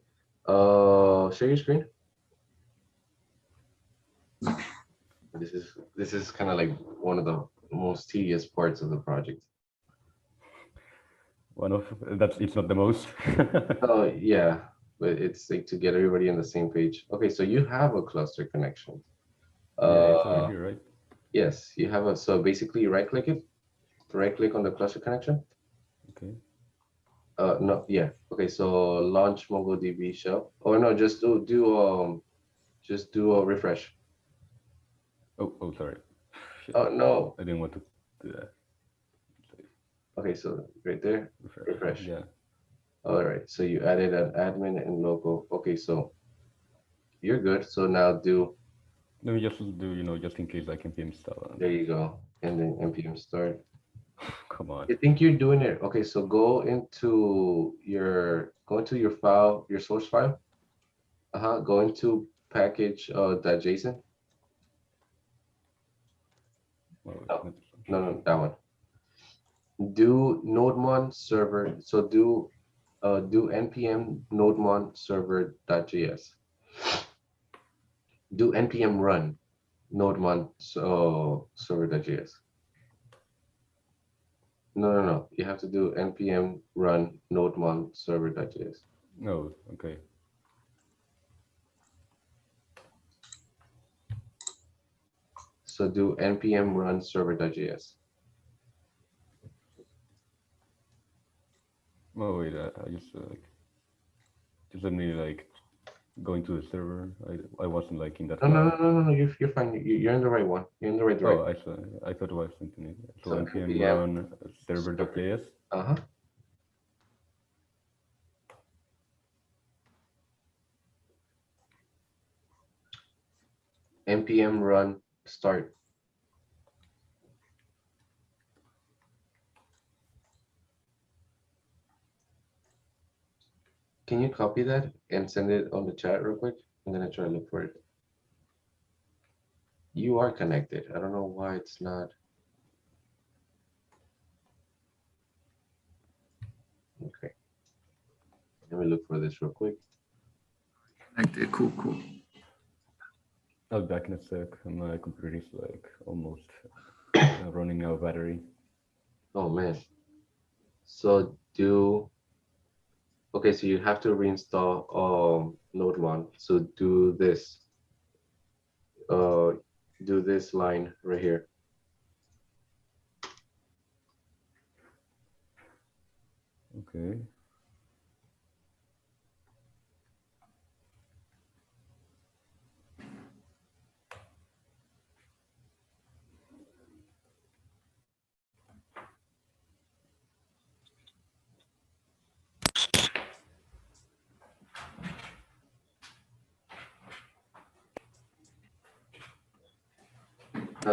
Share your screen. This is kind of like one of the most tedious parts of the project. It's not the most. Oh yeah, but it's like to get everybody on the same page. Okay, so you have a cluster connection. Yeah, it's over here, right? Yes, you have a, so basically you right click on the cluster connection. Okay. No, yeah. Okay, so launch MongoDB shell. Oh no, just do a refresh. Oh, sorry. Shit. Oh no. I didn't want to do that. Okay, so right there, refresh. Yeah. All right, so you added an admin and local. Okay, so you're good. So now do. Let me just do, you know, just in case I can npm install. There you go, and then npm start. Come on. I think you're doing it. Okay, so go into your file, your source file. Go into package .json. No, that one. Do nodemon server. So do npm nodemon server.js. Do npm run nodemon server.js. No. You have to do npm run nodemon server.js. No, okay. So do npm run server.js. Oh wait, I just let me like go into the server. I wasn't like in that. No. You're fine. You're in the right one. You're in the right Oh, direction. I thought it was something. So So npm npm run server.js. Uh-huh. npm run start. Can you copy that and send it on the chat real quick? I'm gonna try to look for it. You are connected. I don't know why it's not. Okay. Let me look for this real quick. Connected. Cool. I'll be back in a sec. My computer is like almost running out of battery. Oh man. So okay, so you have to reinstall nodemon. So do this. Do this line right here. Okay.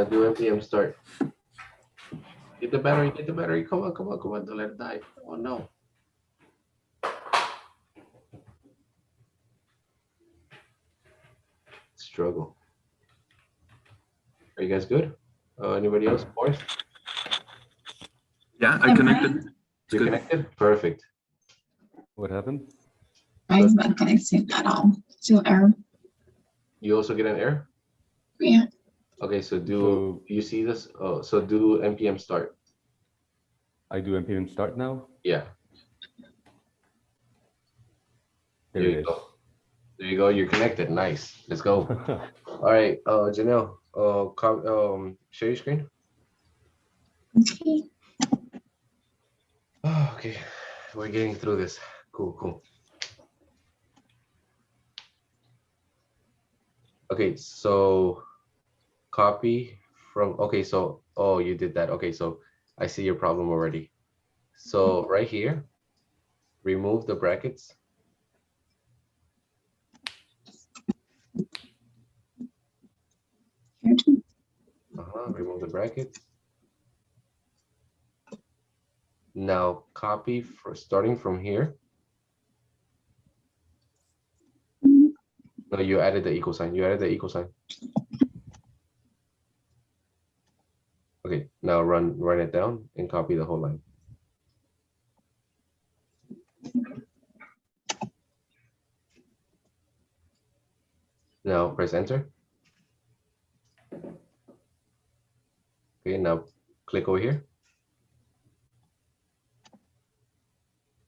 Do npm start. Get the battery, Come on, don't let it die. Oh no. Struggle. Are you guys good? Anybody else? Boris? Yeah, I connected. It's You good. connected? Perfect. What happened? Mine's not connected at all. Still error. You also get an error? Yeah. Okay, so So you see this? Oh, so do npm start. I do npm start now. Yeah. There it is. Go. There you go. You're connected. Nice. Let's go. All right, Janelle. Share your screen. Okay. Oh, okay, we're getting through this. Cool. Okay, so copy from. Okay, so you did that. Okay, so I see your problem already. So right here, remove the brackets. Here too. Remove the brackets. Now copy starting from here. No, you added the equal sign. Okay, now run it down and copy the whole line. Now press enter. Okay, now click over here.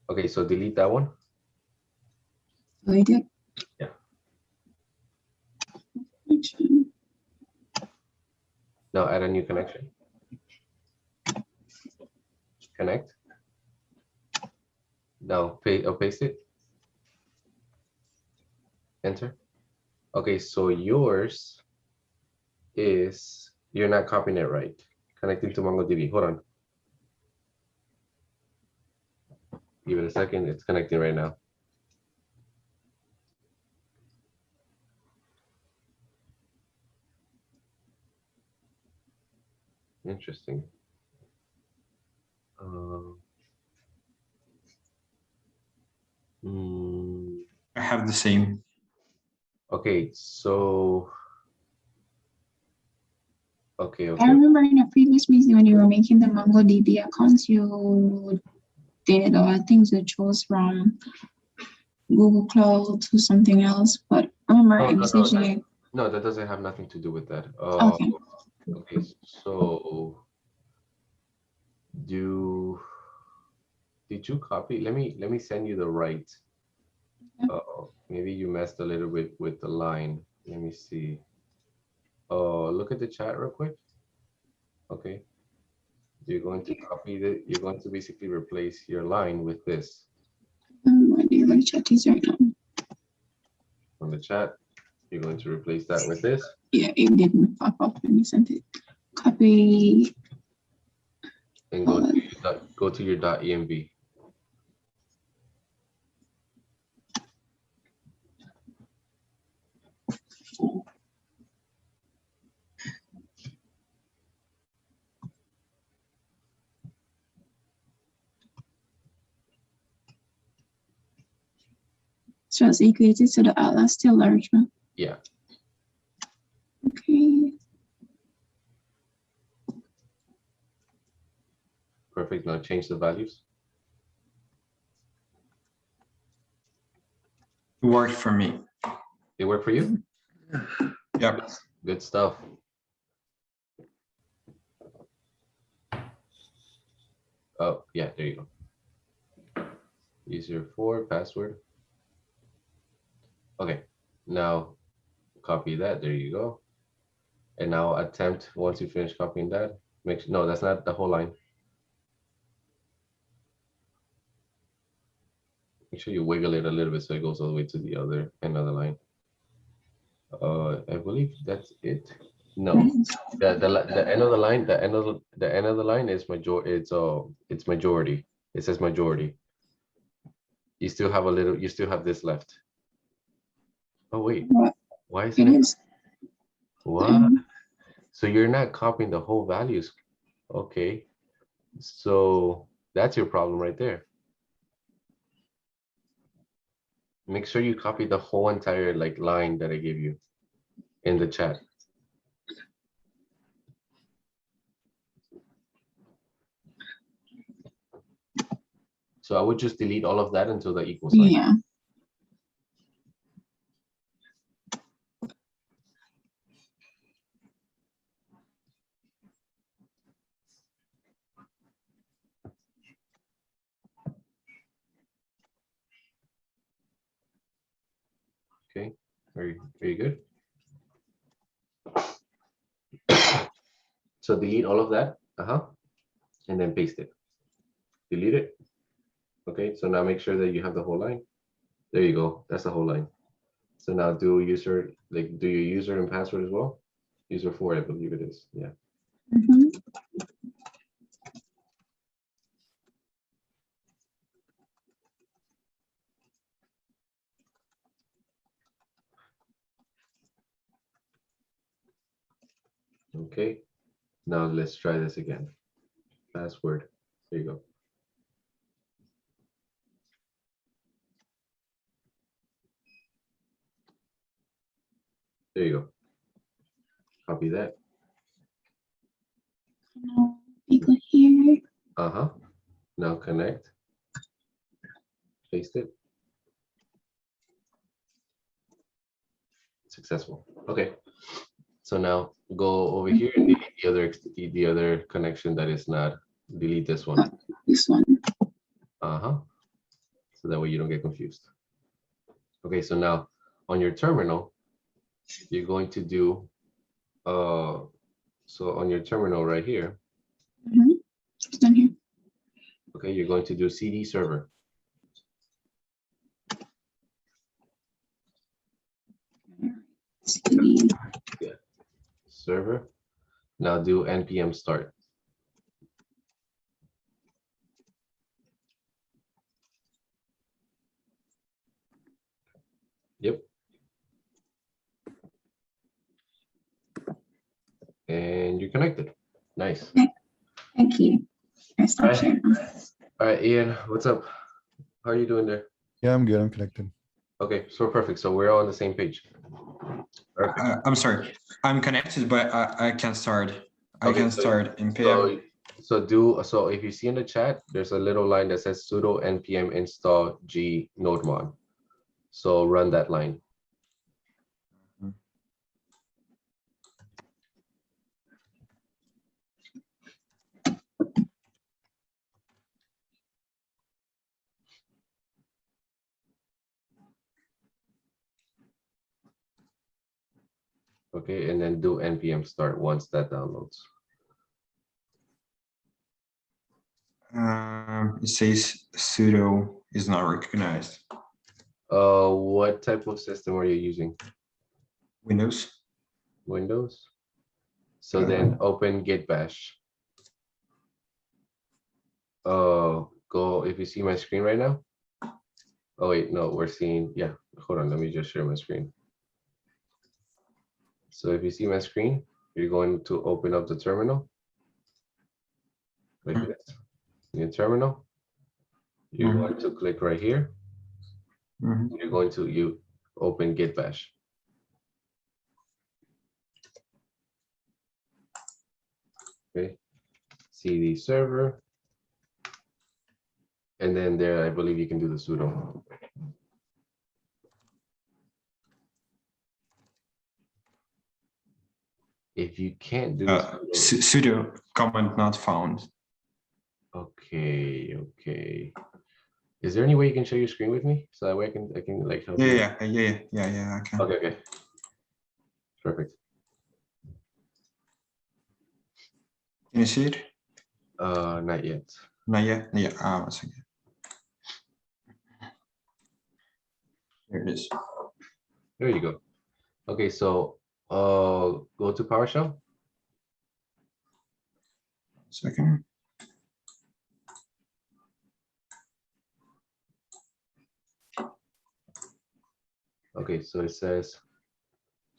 Okay, so delete that one. I did. Yeah. Now add a new connection. Connect. Now paste it. Enter. Okay, so yours is, you're not copying it right. Connecting to MongoDB. Hold on. Give it a second. It's connecting right now. Interesting. I have the same. Okay, so okay. I remember in a previous meeting when you were making the MongoDB accounts, you did things that chose from Google Cloud to something else. But I remember envisaging. No, that doesn't have nothing to do with that. Okay. Okay, so Did you copy? Let me send you the right. Maybe you messed a little bit with the line. Let me see. Oh, look at the chat real quick. Okay. You're going to copy the, you're going to basically replace your line with this. What do you want to chat is right now? From the chat, you're going to replace that with this. Yeah, it didn't pop up when you sent it. Copy. And go to your .env. So it's equated to the Atlas still large one. Yeah. Okay. Perfect. Now change the values. It worked for me. It worked for you? Yep. Good stuff. Oh, yeah, there you go. User 4, password. Okay, now copy that. There you go. And now attempt, once you finish copying that, make sure, no, that's not the whole line. Make sure you wiggle it a little bit so it goes all the way to the other end of the line. I believe that's it. No, the end of the line, the end of the line is it's majority. It says majority. You still have a little, you still have this left. Oh wait, What? why It isn't it? is. What? So you're not copying the whole values. Okay. So that's your problem right there. Make sure you copy the whole entire like line that I gave you in the chat. So I would just delete all of that until the equal sign. Yeah. Okay, very good. So delete all of that, and then paste it. Delete it. Okay, so now make sure that you have the whole line. There you go, that's the whole line. So now do user, like do your user and password as well? User 4, I believe it is, yeah. Mhm. Okay, now let's try this again. Password, there you go. There you go. Copy that. No, people here. Now connect. Paste it. Successful. Okay. So now go over here and delete the other connection that is not. Delete this one. This one. So that way you don't get confused. Okay, so now on your terminal, you're going to do so on your terminal right here, It's done here. okay, you're going to do CD server. CD. Yeah. Server. Now do npm start. Yep. And you're connected. Nice. Thank you. I stop Alright. sharing. All right, Ian, what's up? How are you doing there? Yeah, I'm good. I'm connected. Okay, so perfect. So we're all on the same page. Perfect. I'm sorry. I'm connected, but I can start. I Okay, can so- start in PM. So if you see in the chat, there's a little line that says sudo npm install g nodemon. So run that line. Okay, and then do npm start once that downloads. It says sudo is not recognized. What type of system are you using? Windows. Windows? So then open git bash. Go, if you see my screen right now. Oh wait, no, we're seeing, yeah, hold on, let me just share my screen. So if you see my screen, you're going to open up the terminal. Like this, in your terminal. You're going to click right here. You're going to open git bash. Okay, cd server. And then there, I believe you can do the sudo. If you can't do Sudo command not found. Okay. Is there any way you can share your screen with me so that way I can like help you? Yeah, I can. Okay. Perfect. Can you see it? Not yet. Not yet. Yeah. One second. Here it is. There you go. Okay, so go to PowerShell. Second. Okay, so it says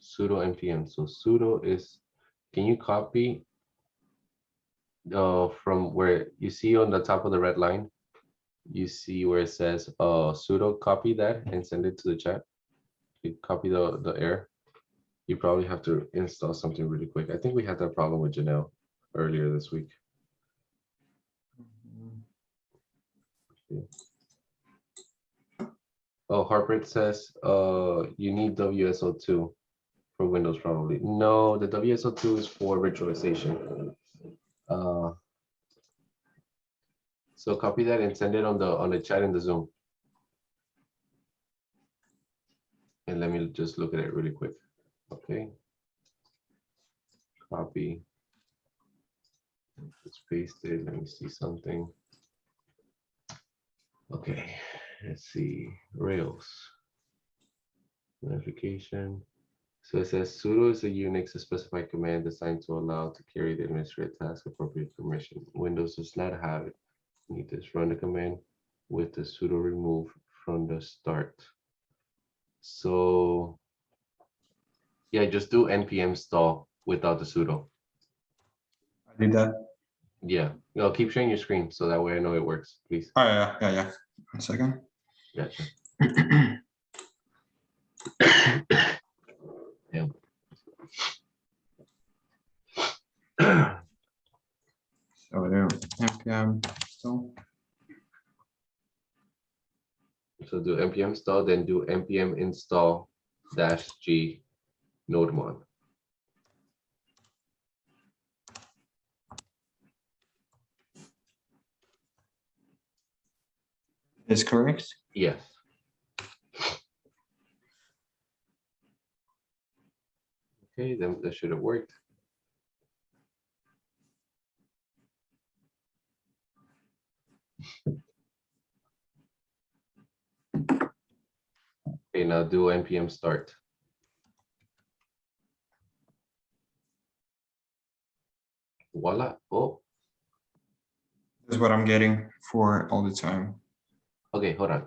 sudo npm. So sudo is, can you copy from where you see on the top of the red line, you see where it says sudo, copy that and send it to the chat. You copy the error. You probably have to install something really quick. I think we had that problem with Janelle earlier this week. Oh, Harpreet says you need WSO2 for Windows probably. No, the WSO2 is for virtualization. So copy that and send it on the chat in the Zoom. And let me just look at it really quick. Okay. Copy. Just paste it. Let me see something. Okay, let's see. Rails. Notification. So it says sudo is a Unix specified command designed to allow to carry the administrative task appropriate permission. Windows does not have it. You need to run the command with the sudo remove from the start. So yeah, just do npm install without the sudo. I did that. Yeah, no, keep sharing your screen so that way I know it works, please. Oh yeah. 1 second. Gotcha. Yeah. So there, npm install. So do npm install, then do npm install -g nodemon. Is correct. Yes. Okay, then that should have worked. Okay, now do npm start. Voila. Oh, That's what I'm getting for all the time. okay, hold on.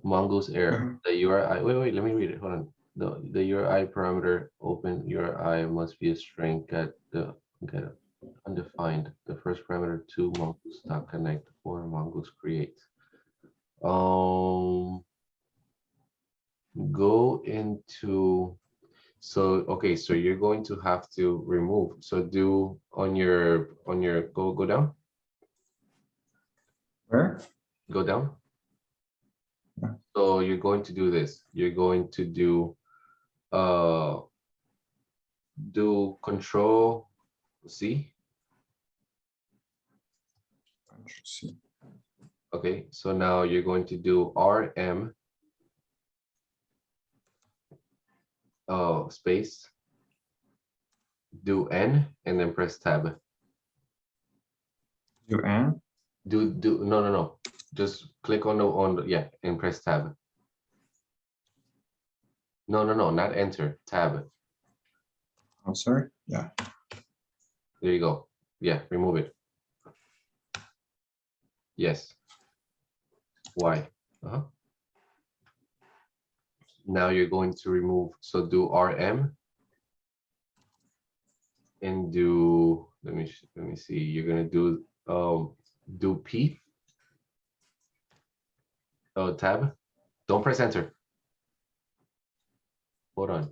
Mongoose error. The URI. Wait, let me read it. Hold on. The URI parameter open URI must be a string at the undefined. The first parameter to mongoose.connect or mongoose create. Go into, so okay, so you're going to have to remove. So do on your go down. Where? Go down. Yeah. So you're going to do this. You're going to do Control C. See. Okay, so now you're going to do RM space do N and then press tab. Do N. No. Just click on the yeah, and press tab. No, not enter, tab. I'm sorry. Yeah. There you go. Yeah, remove it. Yes. Y. Now you're going to remove, so do RM and do, let me see, you're gonna do P. Oh, tab. Don't press enter. Hold on.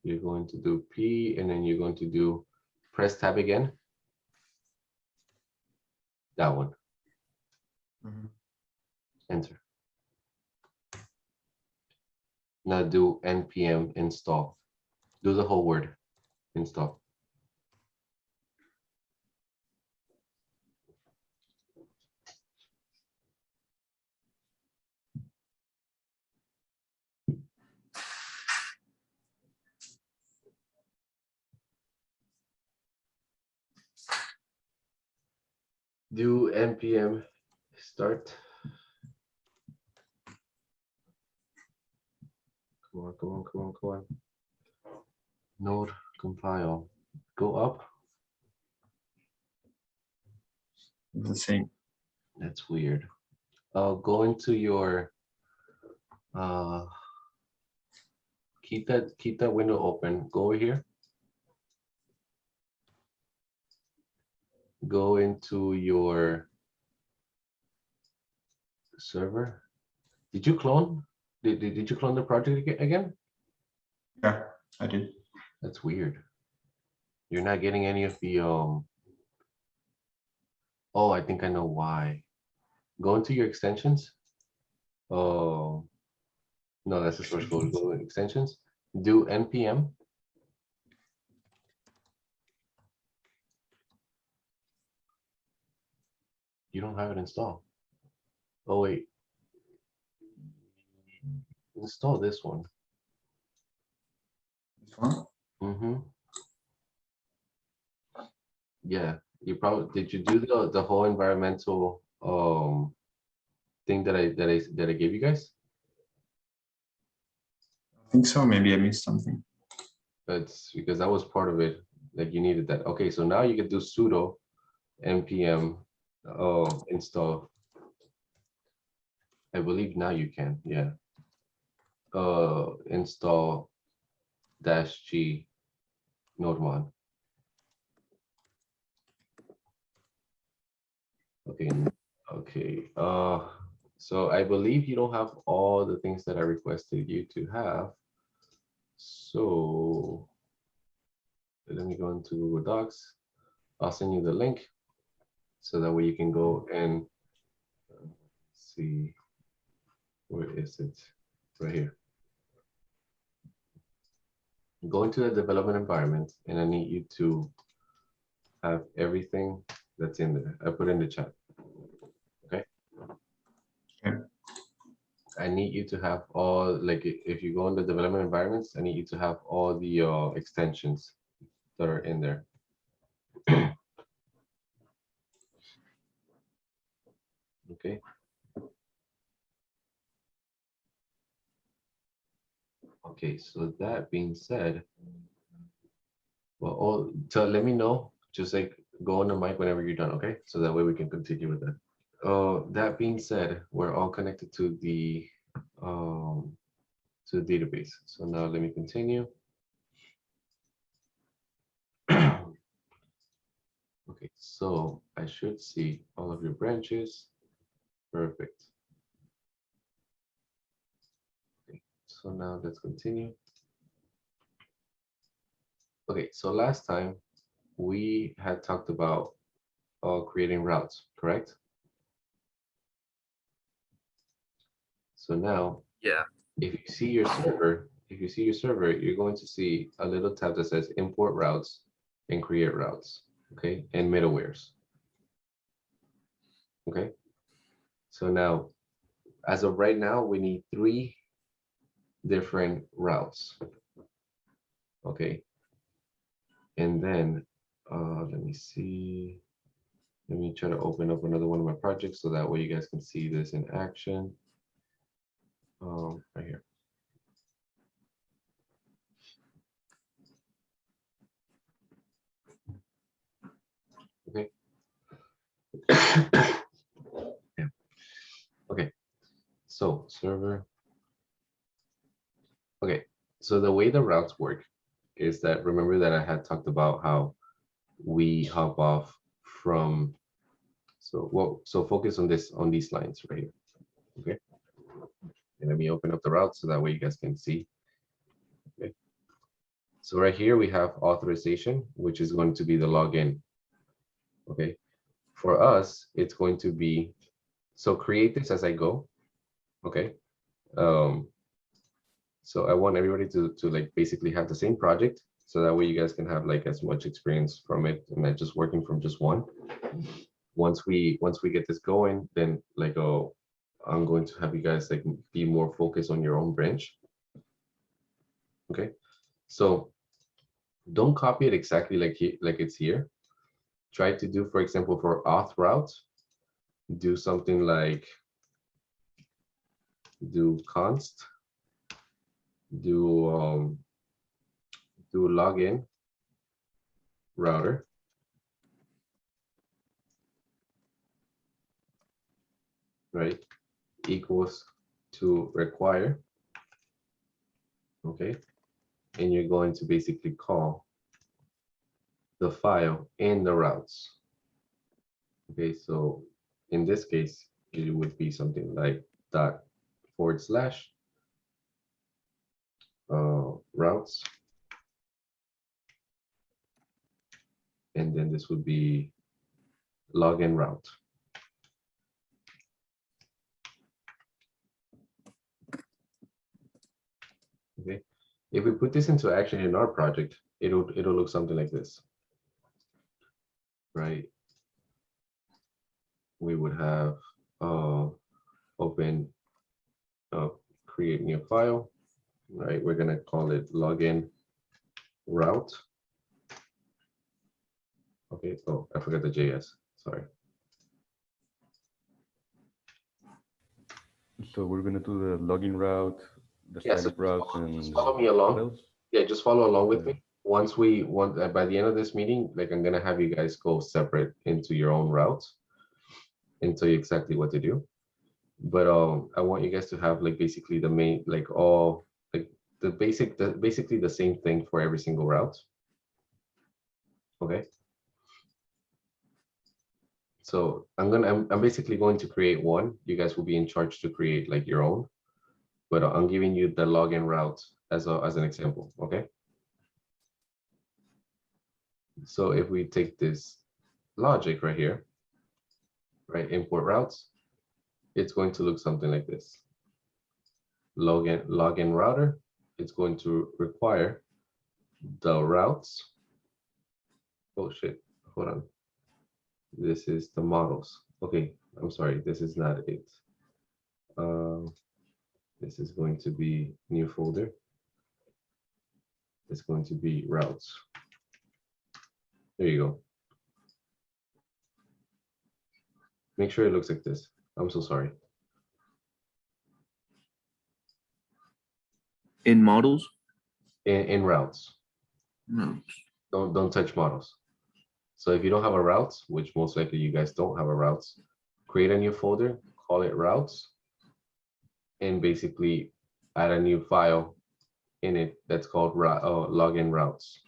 You're going to do P and then you're going to do press tab again. That one. Enter. Now do npm install. Do the whole word. Install. Do npm start. Come on. Node compile. Go up. The same. That's weird. Go into your keep that window open. Go over here. Go into your server. Did you clone? Did you clone the project again? Yeah, I did. That's weird. You're not getting any of the oh, I think I know why. Go into your extensions. Oh no, that's the source code. Go to extensions. Do npm. You don't have it installed. Oh wait. Install this one. This one. Yeah, you probably did. You do the whole environmental thing that I gave you guys? I think so. Maybe I missed something. That's because that was part of it. Like you needed that. Okay, so now you can do sudo npm install. I believe now you can. Yeah. Install -g nodemon. Okay. So I believe you don't have all the things that I requested you to have. So let me go into Google Docs. I'll send you the link so that way you can go and see, where is it? Right here. Go into the development environment and I need you to have everything that's in there. I put in the chat. Okay. Okay. I need you to have all, like if you go in the development environments, I need you to have all the extensions that are in there. Okay. Okay, so that being said, well, let me know, just like go on the mic whenever you're done, okay? So that way we can continue with that. That being said, we're all connected to the database. So now let me continue. Okay, so I should see all of your branches. Perfect. Okay, so now let's continue. Okay, so last time we had talked about creating routes, correct? So now, Yeah. if you see your server, you're going to see a little tab that says import routes and create routes, okay, and middlewares. Okay, so now, as of right now, we need 3 different routes. Okay. And then let me see. Let me try to open up another one of my projects so that way you guys can see this in action. Right here. Okay. Yeah. Okay. So server. Okay. So the way the routes work is that, remember that I had talked about how we hop off from, so focus on this, on these lines right here. Okay. And let me open up the route so that way you guys can see. Okay. So right here we have authorization, which is going to be the login. Okay. For us, it's going to be, so create this as I go. Okay. So I want everybody to like basically have the same project, so that way you guys can have like as much experience from it and not just working from just one. Once we get this going, then like, oh, I'm going to have you guys like be more focused on your own branch. Okay. So don't copy it exactly like it's here. Try to do, for example, for auth route, do something like do const, do login router, right, equals to require. Okay. And you're going to basically call the file in the routes. Okay, so in this case, it would be something like ./ routes. And then this would be login route. Okay, if we put this into action in our project, it'll look something like this, right? We would have open, create new file, right? We're gonna call it login route. Okay, oh, I forgot the JS, sorry. So we're gonna do the login route, the Yeah, so startup route, and just follow me what along. else? Yeah, just follow along with Yeah. me. Once we want, by the end of this meeting, like I'm gonna have you guys go separate into your own routes and tell you exactly what to do. But I want you guys to have like basically the main, like all like basically the same thing for every single route. Okay. So I'm basically going to create one. You guys will be in charge to create like your own, but I'm giving you the login route as an example. Okay. So if we take this logic right here, right, import routes, it's going to look something like this. Login router, it's going to require the routes. Oh shit, hold on. This is the models. Okay, I'm sorry, this is not it. This is going to be new folder. It's going to be routes. There you go. Make sure it looks like this. I'm so sorry. In models? In routes. No. Don't touch models. So if you don't have a routes, which most likely you guys don't have a routes, create a new folder, call it routes, and basically add a new file in it that's called login routes.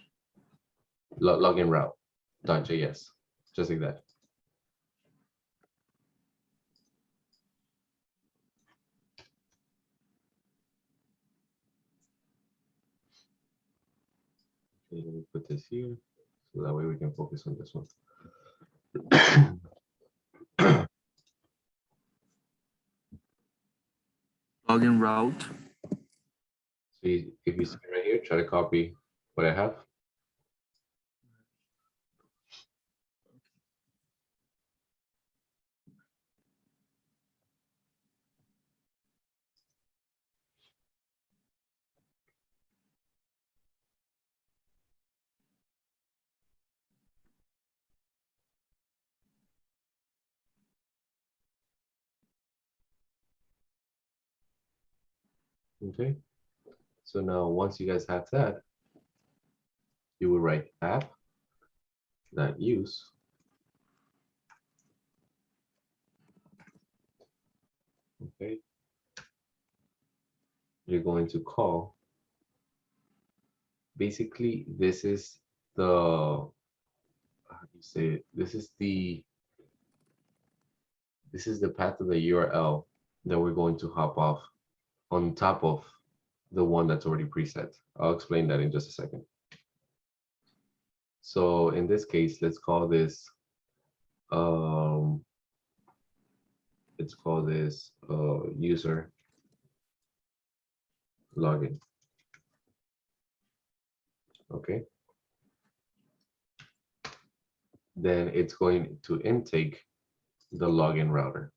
Login route.js, just like that. Okay, let me put this here so that way we can focus on this one. Login route. So if you see right here, try to copy what I have. Okay. So now once you guys have that, you will write app.use. Okay. You're going to call. Basically, this is the, how do you say it? This is the path of the URL that we're going to hop off on top of the one that's already preset. I'll explain that in just a second. So in this case, let's call this user login. Okay. Then it's going to intake the login router.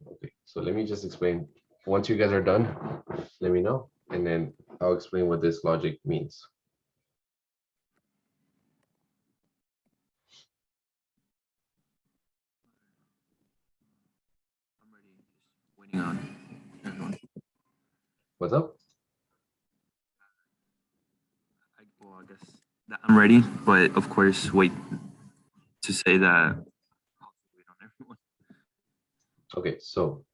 Okay, so let me just explain. Once you guys are done, let me know, and then I'll explain what this logic means. I'm ready. Just waiting on everyone. What's up? Well, I guess that I'm ready, but of course, wait to say that. I'll wait on everyone. Okay, so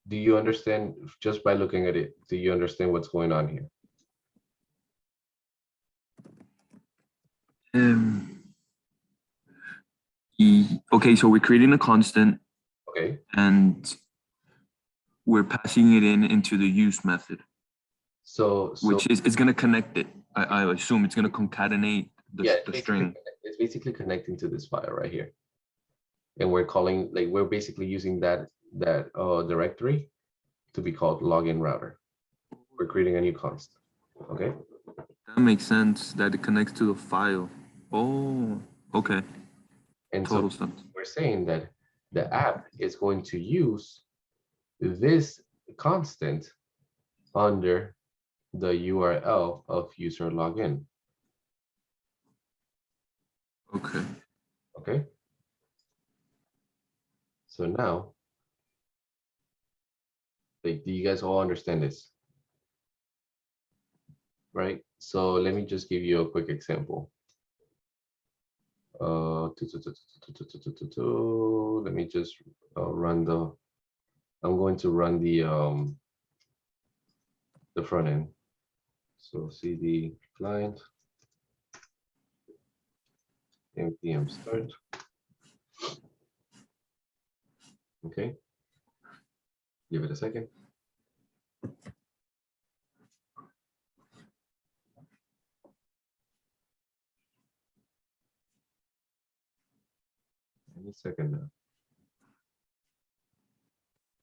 do you understand, just by looking at it, do you understand what's going on here? Okay, so we're creating a constant Okay, and we're passing it into the use method, so which is it's gonna connect it. I assume it's gonna concatenate yeah, the string. it's basically connecting to this file right here, and we're calling, like, we're basically using that directory to be called login router. We're creating a new const. Okay. That makes sense that it connects to the file. Oh, okay. And Total so sense. we're saying that the app is going to use this constant under the URL of user login. Okay. Okay. So now, like, do you guys all understand this? Right? So let me just give you a quick example. Let me just run the, I'm going to run the front end. So cd client npm start. Okay, give it a second. Any second now.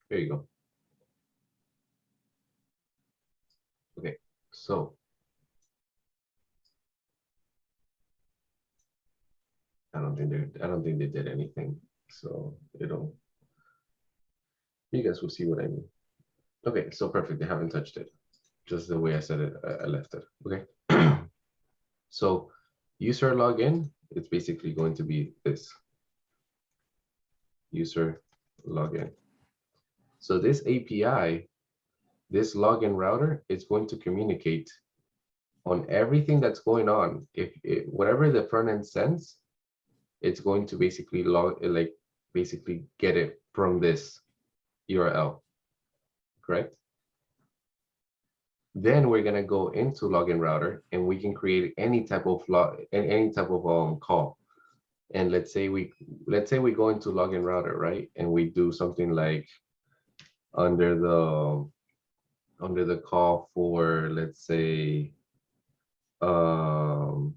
There you go. Okay, so I don't think they did anything. So you guys will see what I mean. Okay, so perfect. They haven't touched it. Just the way I said it, I left it. Okay. So user login, it's basically going to be this. User login. So this API, this login router, is going to communicate on everything that's going on. If whatever the front end sends, it's going to basically basically get it from this URL, correct? Then we're gonna go into login router and we can create any type of call. And let's say we go into login router, right? And we do something like under the call for, let's say, you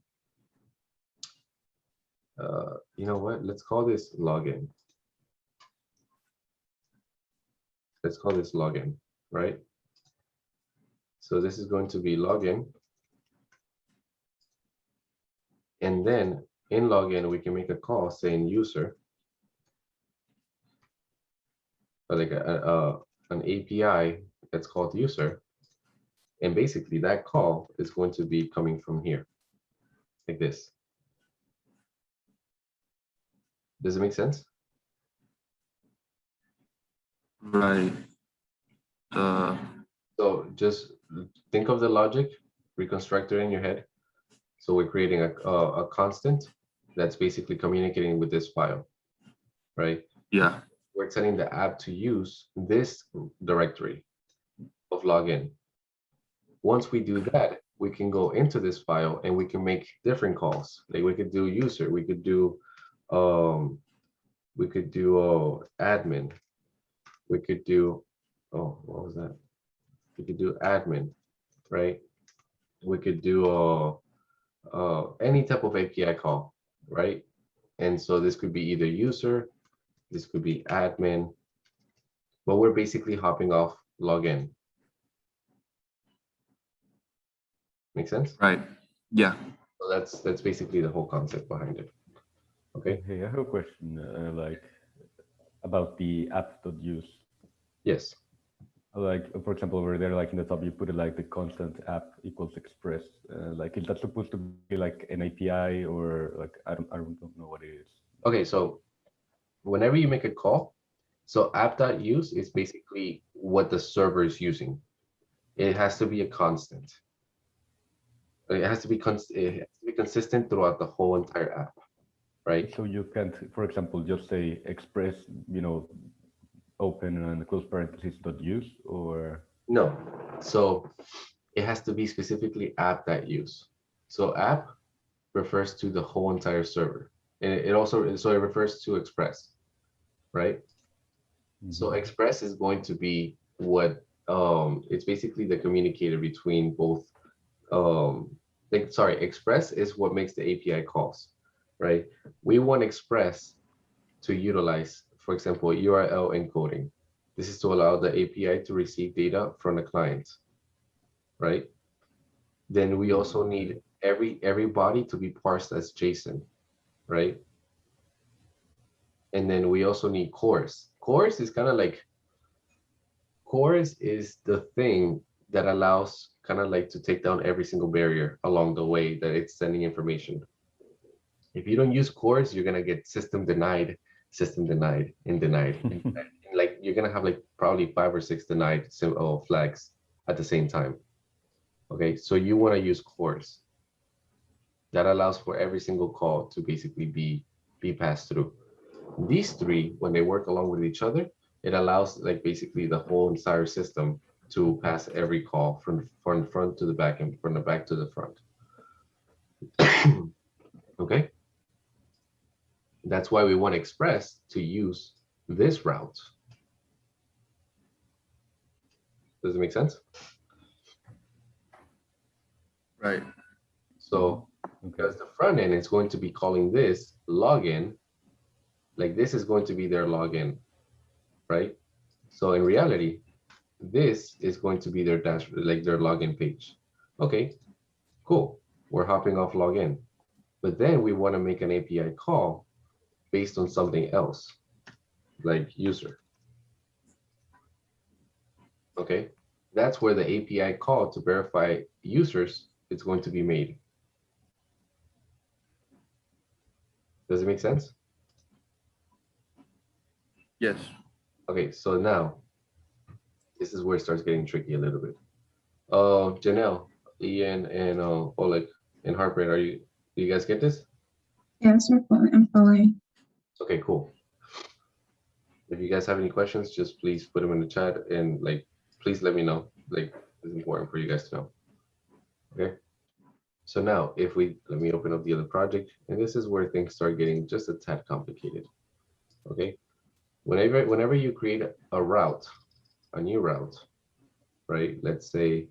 know what? Let's call this login. Let's call this login, right? So this is going to be login. And then in login, we can make a call saying user, like an API that's called user. And basically that call is going to be coming from here, like this. Does it make sense? Right. So just think of the logic, reconstruct it in your head. So we're creating a constant that's basically communicating with this file, right? Yeah. We're telling the app to use this directory of login. Once we do that, we can go into this file and we can make different calls. Like we could do user, we could do admin, we could do, oh, what was that? We could do admin, right? We could do any type of API call, right? And so this could be either user, this could be admin, but we're basically hopping off login. Make sense? Right. Yeah. So that's basically the whole concept behind it. Okay. Hey, I have a question, like about the app.use. Yes. Like, for example, over there, like in the top, you put it like the constant app equals express. Like, is that supposed to be like an API or like I don't know what it is. Okay. So whenever you make a call, so app.use is basically what the server is using. It has to be a constant. It has to be consistent throughout the whole entire app, right? So you can't, for example, just say express, you know, open and close parentheses .use or No. So it has to be specifically app.use. So app refers to the whole entire server. And it also, so it refers to express, right? So express is going to be what it's basically the communicator between both express is what makes the API calls, right? We want express to utilize, for example, URL encoding. This is to allow the API to receive data from the client, right? Then we also need every body to be parsed as JSON, right? And then we also need cores. Cores is kind of like, cores is the thing that allows kind of like to take down every single barrier along the way that it's sending information. If you don't use cores, you're gonna get system denied, and denied. And like you're gonna have like probably 5 or 6 denied flags at the same time. Okay, so you want to use cores. That allows for every single call to basically be passed through. These three, when they work along with each other, it allows like basically the whole entire system to pass every call from front to the back and from the back to the front. Okay. That's why we want Express to use this route. Does it make sense? Right. So because the front end is going to be calling this login, like this is going to be their login, right? So in reality, this is going to be their dashboard, like their login page. Okay, cool. We're hopping off login, but then we want to make an API call based on something else, like user. Okay, that's where the API call to verify users is going to be made. Does it make sense? Yes. Okay, so now this is where it starts getting tricky a little bit. Janelle, Ian, and Oleg and Heartbreak, do you guys get this? Yes, I'm following. Okay, cool. If you guys have any questions, just please put them in the chat and like, please let me know. Like, it's important for you guys to know. Okay. So now if let me open up the other project, and this is where things start getting just a tad complicated. Okay. Whenever you create a route, a new route, right? Let's say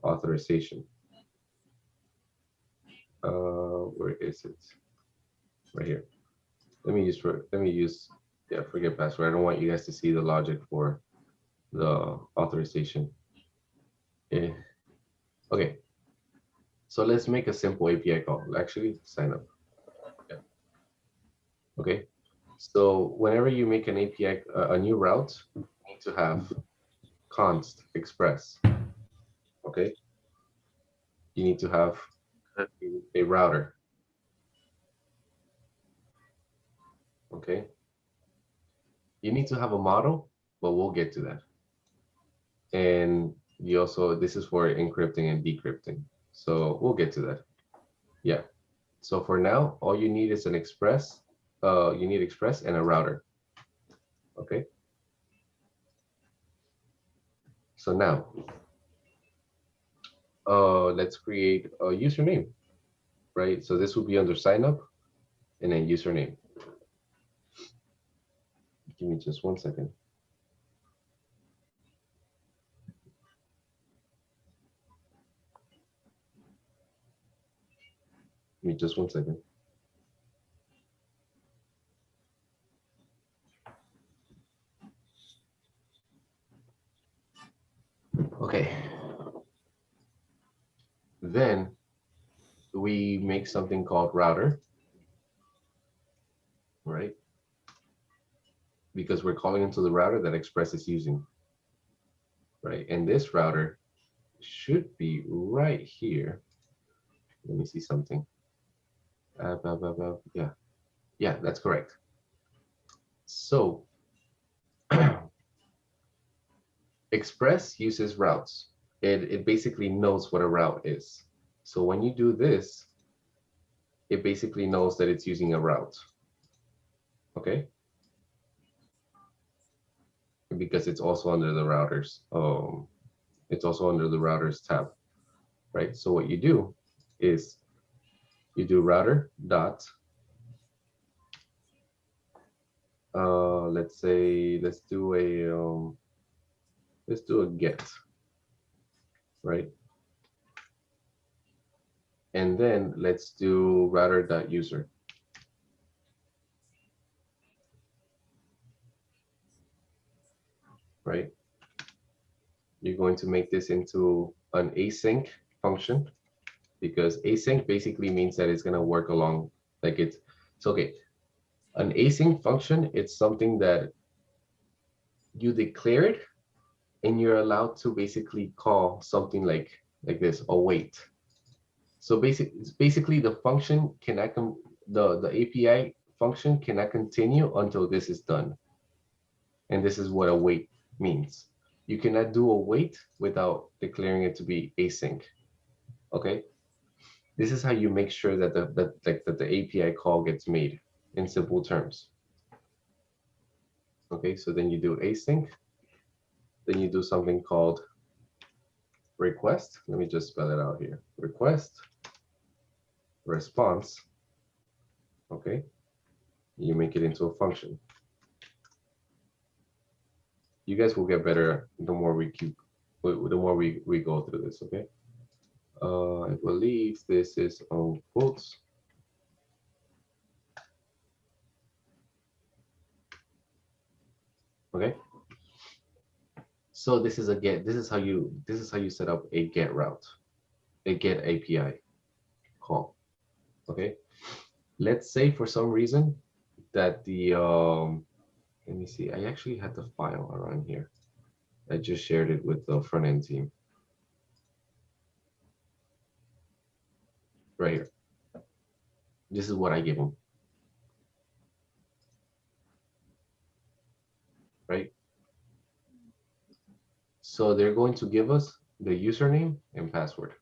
authorization. Where is it? Right here. Let me use forget password. I don't want you guys to see the logic for the authorization. Yeah. Okay. So let's make a simple API call. Actually, sign up. Yeah. Okay. So whenever you make an API, a new route, you need to have const express. Okay. You need to have a router. Okay. You need to have a model but we'll get to that. And you also, this is for encrypting and decrypting. So we'll get to that. Yeah. So for now, all you need is an express. You need express and a router. Okay. So now, let's create a username, right? So this will be under sign up and then username. Give me just 1 second. Give me just 1 second. Okay. Then we make something called router, right? Because we're calling into the router that Express is using, right? And this router should be right here. Let me see something. Yeah, that's correct. So Express uses routes. It basically knows what a route is. So when you do this, it basically knows that it's using a route. Okay. Because it's also under the routers. It's also under the routers tab, right? So what you do is you do router dot, let's say, let's do a get, right? And then let's do router dot user. Right? You're going to make this into an async function, because async basically means that it's going to work along, like it's okay. An async function, it's something that you declare it and you're allowed to basically call something like this, await. So basically the function cannot the API function cannot continue until this is done. And this is what await means. You cannot do await without declaring it to be async. Okay. This is how you make sure that the API call gets made in simple terms. Okay, so then you do async. Then you do something called request. Let me just spell it out here. Request response. Okay, you make it into a function. You guys will get better the more we go through this. Okay. I believe this is on quotes. Okay. So this is a get. This is how you set up a get route, a get API call. Okay. Let's say for some reason that the let me see. I actually had the file around here. I just shared it with the front end team. Right here. This is what I give them. Right. So they're going to give us the username and password.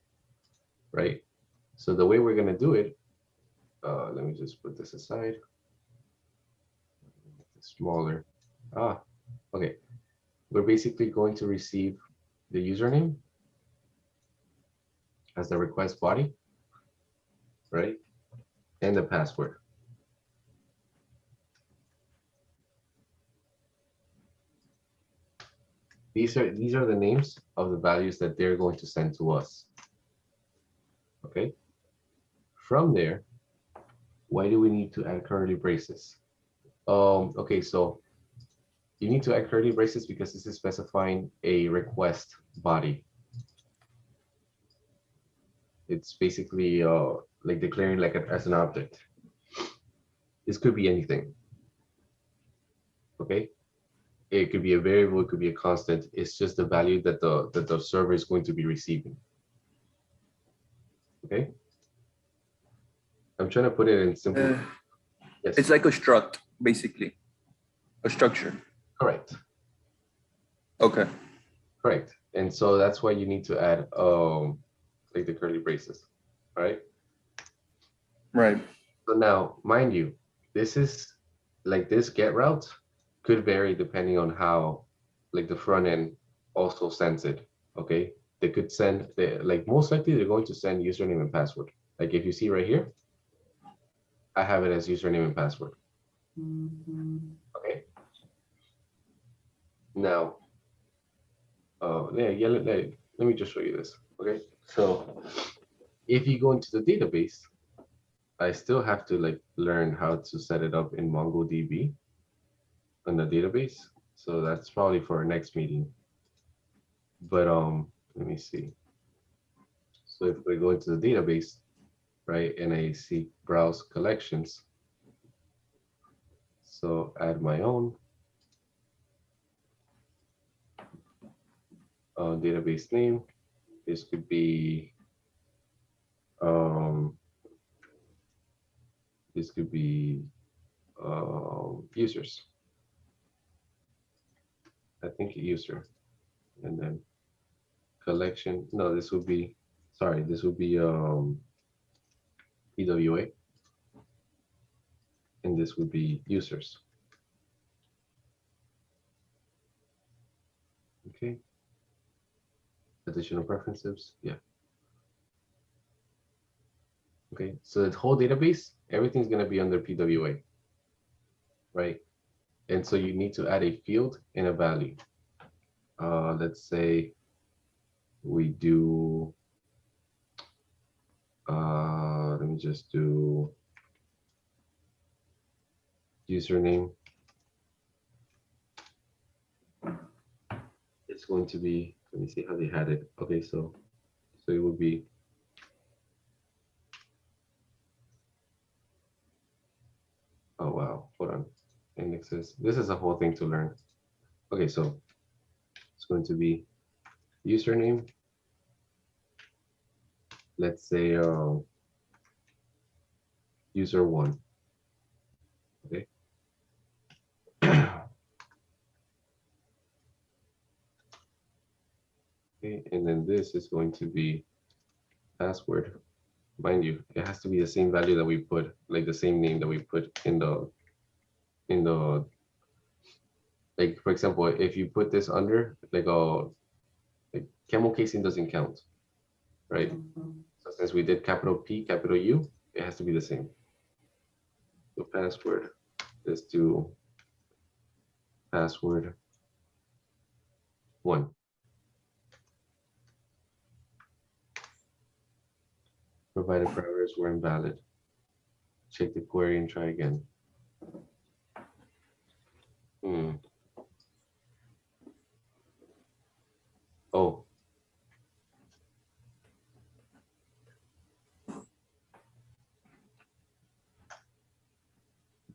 Right. So the way we're going to do it, let me just put this aside. Smaller. Okay. We're basically going to receive the username as the request body, right? And the password. These are the names of the values that they're going to send to us. Okay. From there, why do we need to add curly braces? Okay, so you need to add curly braces because this is specifying a request body. It's basically like declaring like as an object. This could be anything. Okay, it could be a variable, it could be a constant. It's just the value that the server is going to be receiving. Okay, I'm trying to put it in simple. Yes. It's like a struct, basically, a structure. Correct. Okay. Correct. And so that's why you need to add like the curly braces, right? Right. So now, mind you, this is like this get route could vary depending on how like the front end also sends it. Okay. They could send like most likely they're going to send username and password. Like if you see right here, I have it as username and password. Okay. Now, let me just show you this. Okay. So if you go into the database, I still have to like learn how to set it up in MongoDB in the database. So that's probably for our next meeting. But let me see. So if we go into the database, right, and I see browse collections. So add my own database name. This could be users. I think user, and then collection. No, this would be this would be PWA, and this would be users. Okay. Additional preferences, yeah. Okay, so the whole database, everything's gonna be under PWA, right? And so you need to add a field and a value. Let's say we do, let me just do username. It's going to be, let me see how they had it. Okay, so it would be oh wow, hold on. Indexes. This is a whole thing to learn. Okay, so it's going to be username. Let's say user1. Okay. Okay, and then this is going to be password. Mind you, it has to be the same value that we put, like the same name that we put in the like for example, if you put this under like camel casing doesn't count, right? So since we did capital P, capital U, it has to be the same. So password is to password 1. Provided parameters were invalid. Check the query and try again. Oh.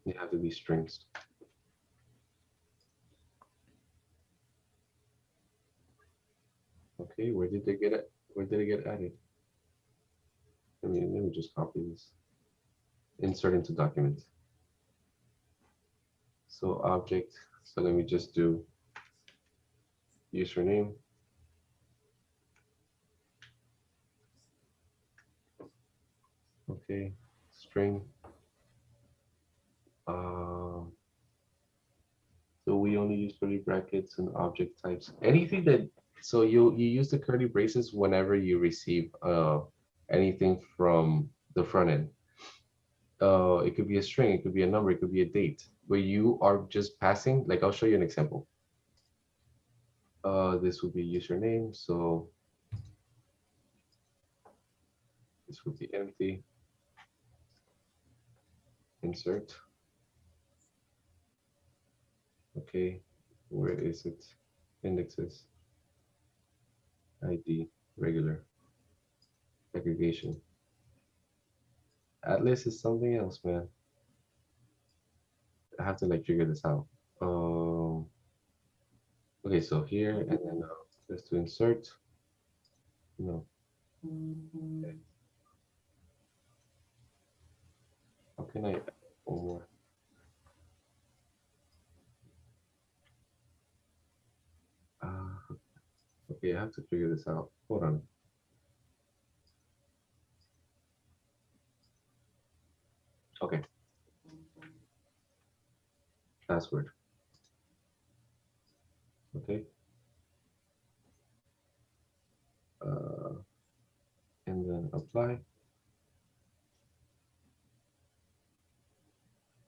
They have to be strings. Okay, where did they get it? Where did it get added? Let me just copy this. Insert into document. So object. So let me just do username. Okay, string. So we only use curly brackets and object types. Anything that, so you use the curly braces whenever you receive anything from the front end. It could be a string, it could be a number, it could be a date, where you are just passing, like I'll show you an example. This would be username, so this would be empty. Insert. Okay, where is it? Indexes. ID, regular. Aggregation. Atlas is something else, man. I have to like figure this out. Okay, so here and then just to insert. No. Okay. How can I? One more. Okay, I have to figure this out. Hold on. Okay. Password. Okay. And then apply.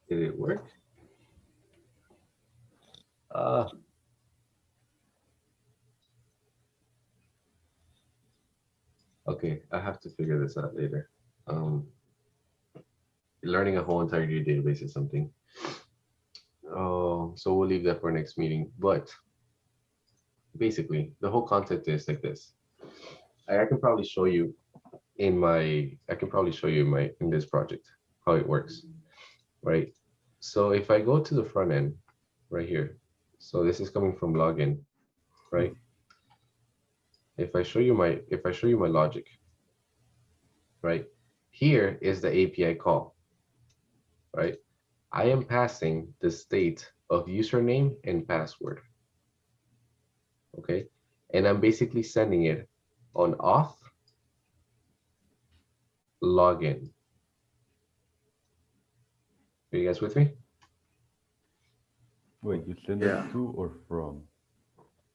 Did it work? Okay, I have to figure this out later. Learning a whole entirety database is something. Oh, so we'll leave that for next meeting. But basically, the whole concept is like this. I can probably show you in this project how it works, right? So if I go to the front end right here, so this is coming from login, right? If I show you my logic, right? Here is the API call, right? I am passing the state of username and password. Okay, and I'm basically sending it on auth login. Are you guys with me? Wait, you send Yeah. it to or from?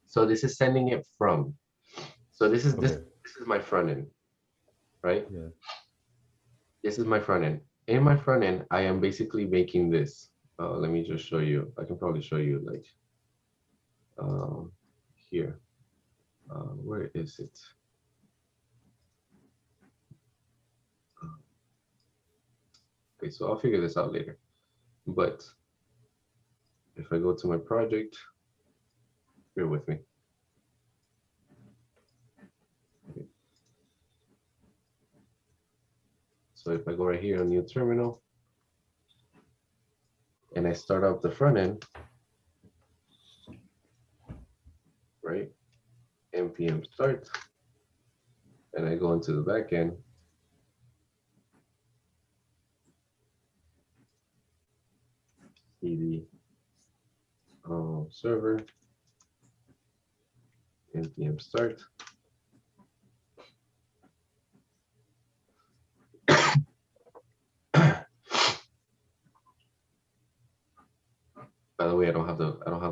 So this is sending it from. So this is Okay. this is my front end, right? Yeah. This is my front end. In my front end, I am basically making this. Let me just show you. I can probably show you like here. Where is it? Okay, so I'll figure this out later. But if I go to my project, bear with me. Okay. So if I go right here on new terminal and I start up the front end, right? npm start, and I go into the back end. cd server, npm start. By the way, I don't have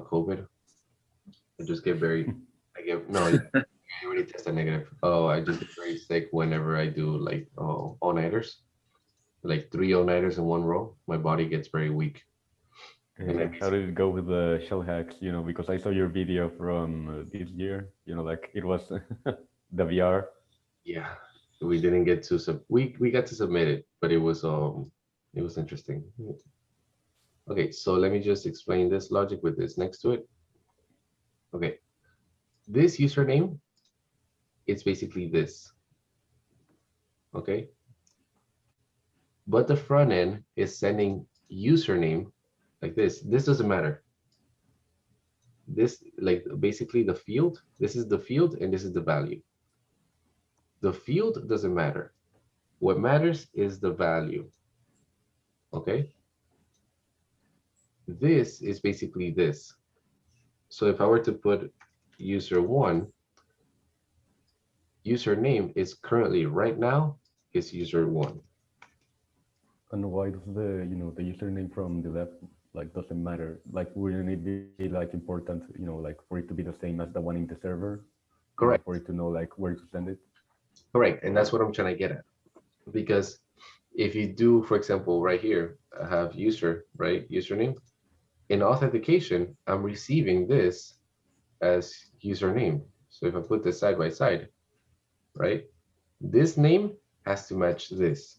COVID. I just get very, I already tested negative. Oh, I just get very sick whenever I do like all-nighters, like 3 all-nighters in one row. My body gets very weak. And Yeah. How did it go with the shell hacks? You know, because I saw your video from this year. You know, like it was the VR. Yeah, we didn't get to we got to submit it, but it was interesting. Okay, so let me just explain this logic with this next to it. Okay, this username, it's basically this. Okay, but the front end is sending username like this. This doesn't matter. This, like, basically the field, this is the field and this is the value. The field doesn't matter. What matters is the value. Okay, this is basically this. So if I were to put user1, username is currently right now is user1. And why does the the username from the left like doesn't matter? Like wouldn't it be like important, like for it to be the same as the one in the server? Correct. For it to know like where to send it. Correct, and that's what I'm trying to get at. Because if you do, for example, right here, I have user, right, username. In authentication, I'm receiving this as username. So if I put this side by side, right, this name has to match this.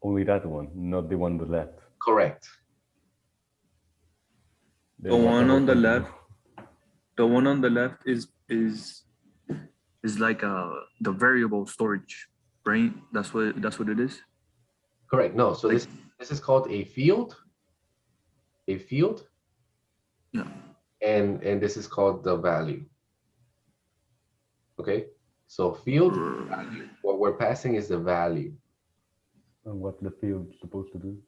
Only that one, not the one on the left. Correct. Then The what one else on the can you left, do? the one on the left is like the variable storage, right? That's what it is. Correct. No, so Like- this is called a field. A field. Yeah. And this is called the value. Okay. So field value. What we're passing is the value. And what the field supposed to do?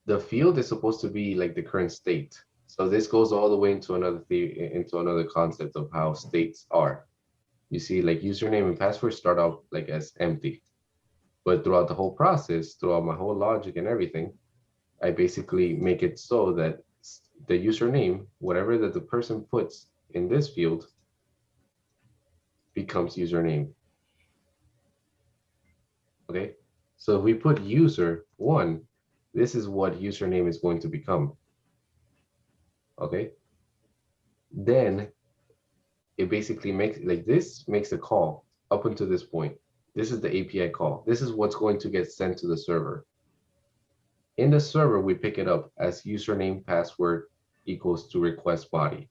The field is supposed to be like the current state. So this goes all the way into another concept of how states are. you see like username and password start out like as empty. But throughout the whole process, throughout my whole logic and everything, I basically make it so that the username, whatever that the person puts in this field, becomes username. Okay, so if we put user1, this is what username is going to become. Okay, then it basically makes like this makes a call up until this point. This is the API call. This is what's going to get sent to the server. In the server, we pick it up as username password equals to request body.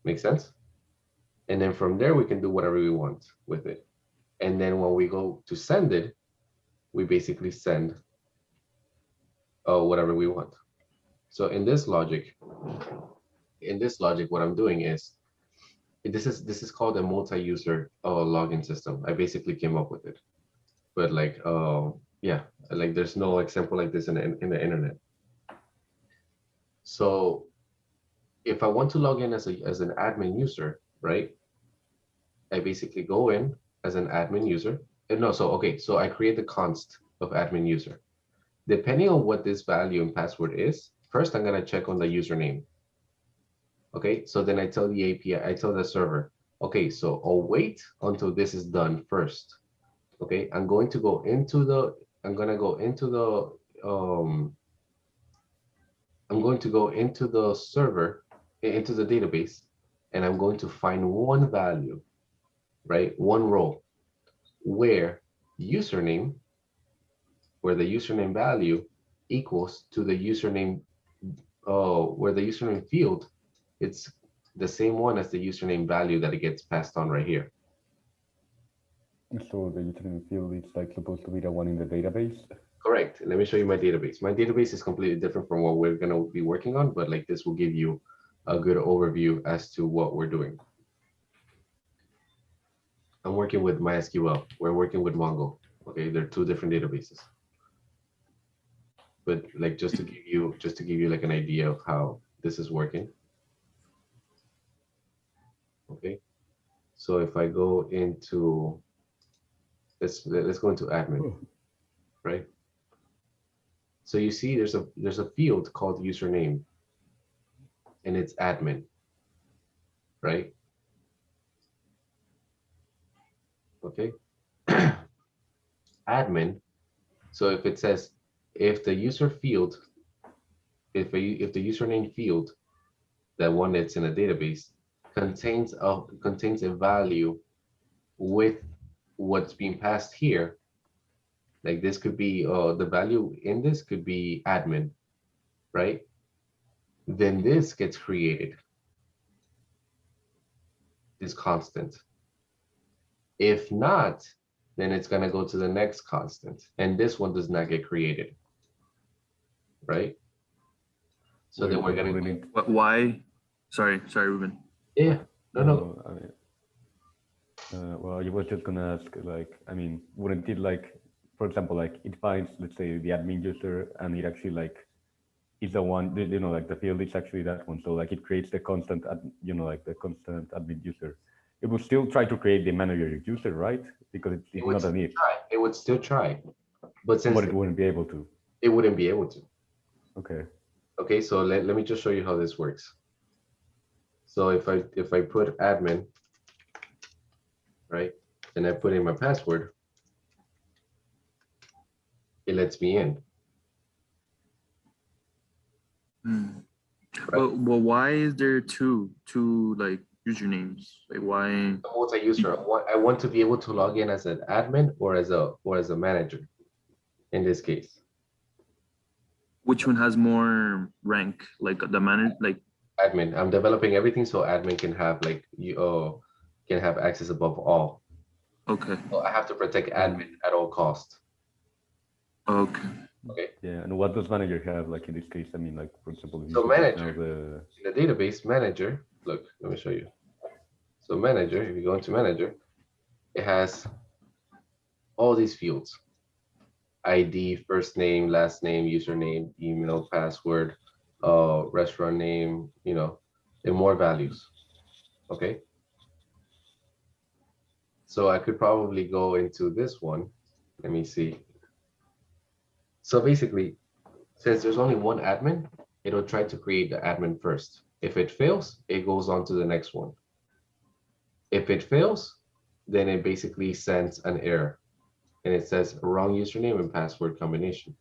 Make sense? And then from there, we can do whatever we want with it. And then when we go to send it, we basically send whatever we want. So in this logic, what I'm doing is, this is called a multi-user login system. I basically came up with it, but like yeah, like there's no example like this in the internet. So if I want to log in as an admin user, right? I basically go in as an admin user. And no, so okay, so I create the const of admin user. Depending on what this value and password is, first I'm gonna check on the username. Okay, so then I tell the API, I tell the server, okay, so I'll wait until this is done first. Okay, I'm going to go into the server, into the database, and I'm going to find one value, right? One row where the username value equals to the username, where the username field, it's the same one as the username value that it gets passed on right here. So the username field is like supposed to be the one in the database? Correct. Let me show you my database. My database is completely different from what we're going to be working on, but like this will give you a good overview as to what we're doing. I'm working with MySQL. We're working with Mongo. Okay, they're two different databases. But like just to give you like an idea of how this is working. Okay, so if I go into let's go into admin, right? So you see there's a field called username, and it's admin, right? Okay. Admin. So if it says if the user field, if the username field, that one that's in a database, contains a value with what's being passed here, like this could be the value in this could be admin, right? Then this gets created, this constant. If not, then it's going to go to the next constant, and this one does not get created, right? So then we're going to. Why? Sorry, Ruben. Yeah. No. I mean, well, I was just gonna ask, like, I mean, wouldn't it, like, for example, like it finds, let's say, the admin user, and it actually like is the one, you know, like the field is actually that one. So like it creates the constant, like the constant admin user. It would still try to create the manager user, right? Because it's not an if. It would still try, but since it wouldn't be able to. It wouldn't be able to. Okay. Okay, so let me just show you how this works. So if I put admin, right, and I put in my password, it lets me in. Right. Well, why is there two like usernames? Like why? Multi-user. I want to be able to log in as an admin or as a manager. In this case. Which one has more rank? Like the manager, like admin. I'm developing everything so admin can have like can have access above all. Okay. So I have to protect admin at all costs. Okay. Okay. Yeah, and what does manager have? Like in this case, I mean, like for example, so manager in the database manager. Look, let me show you. So manager, if you go into manager, it has all these fields: ID, first name, last name, username, email, password, restaurant name, and more values. Okay. So I could probably go into this one. Let me see. So basically, since there's only one admin, it'll try to create the admin first. If it fails, it goes on to the next one. If it fails, then it basically sends an error. And it says wrong username and password combination.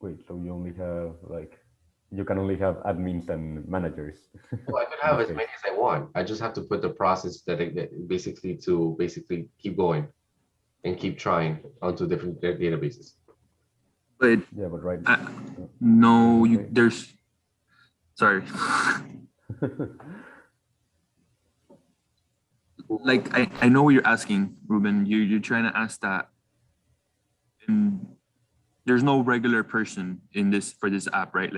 Wait, so you only have like, you can only have admins and managers. Well, I could have as many as I want. I just have to put the process that basically keep going and keep trying onto different databases. But Yeah, but right. no, Okay. there's, sorry. Like, I know what you're asking, Ruben. You're trying to ask that. And there's no regular person in this for this app, right?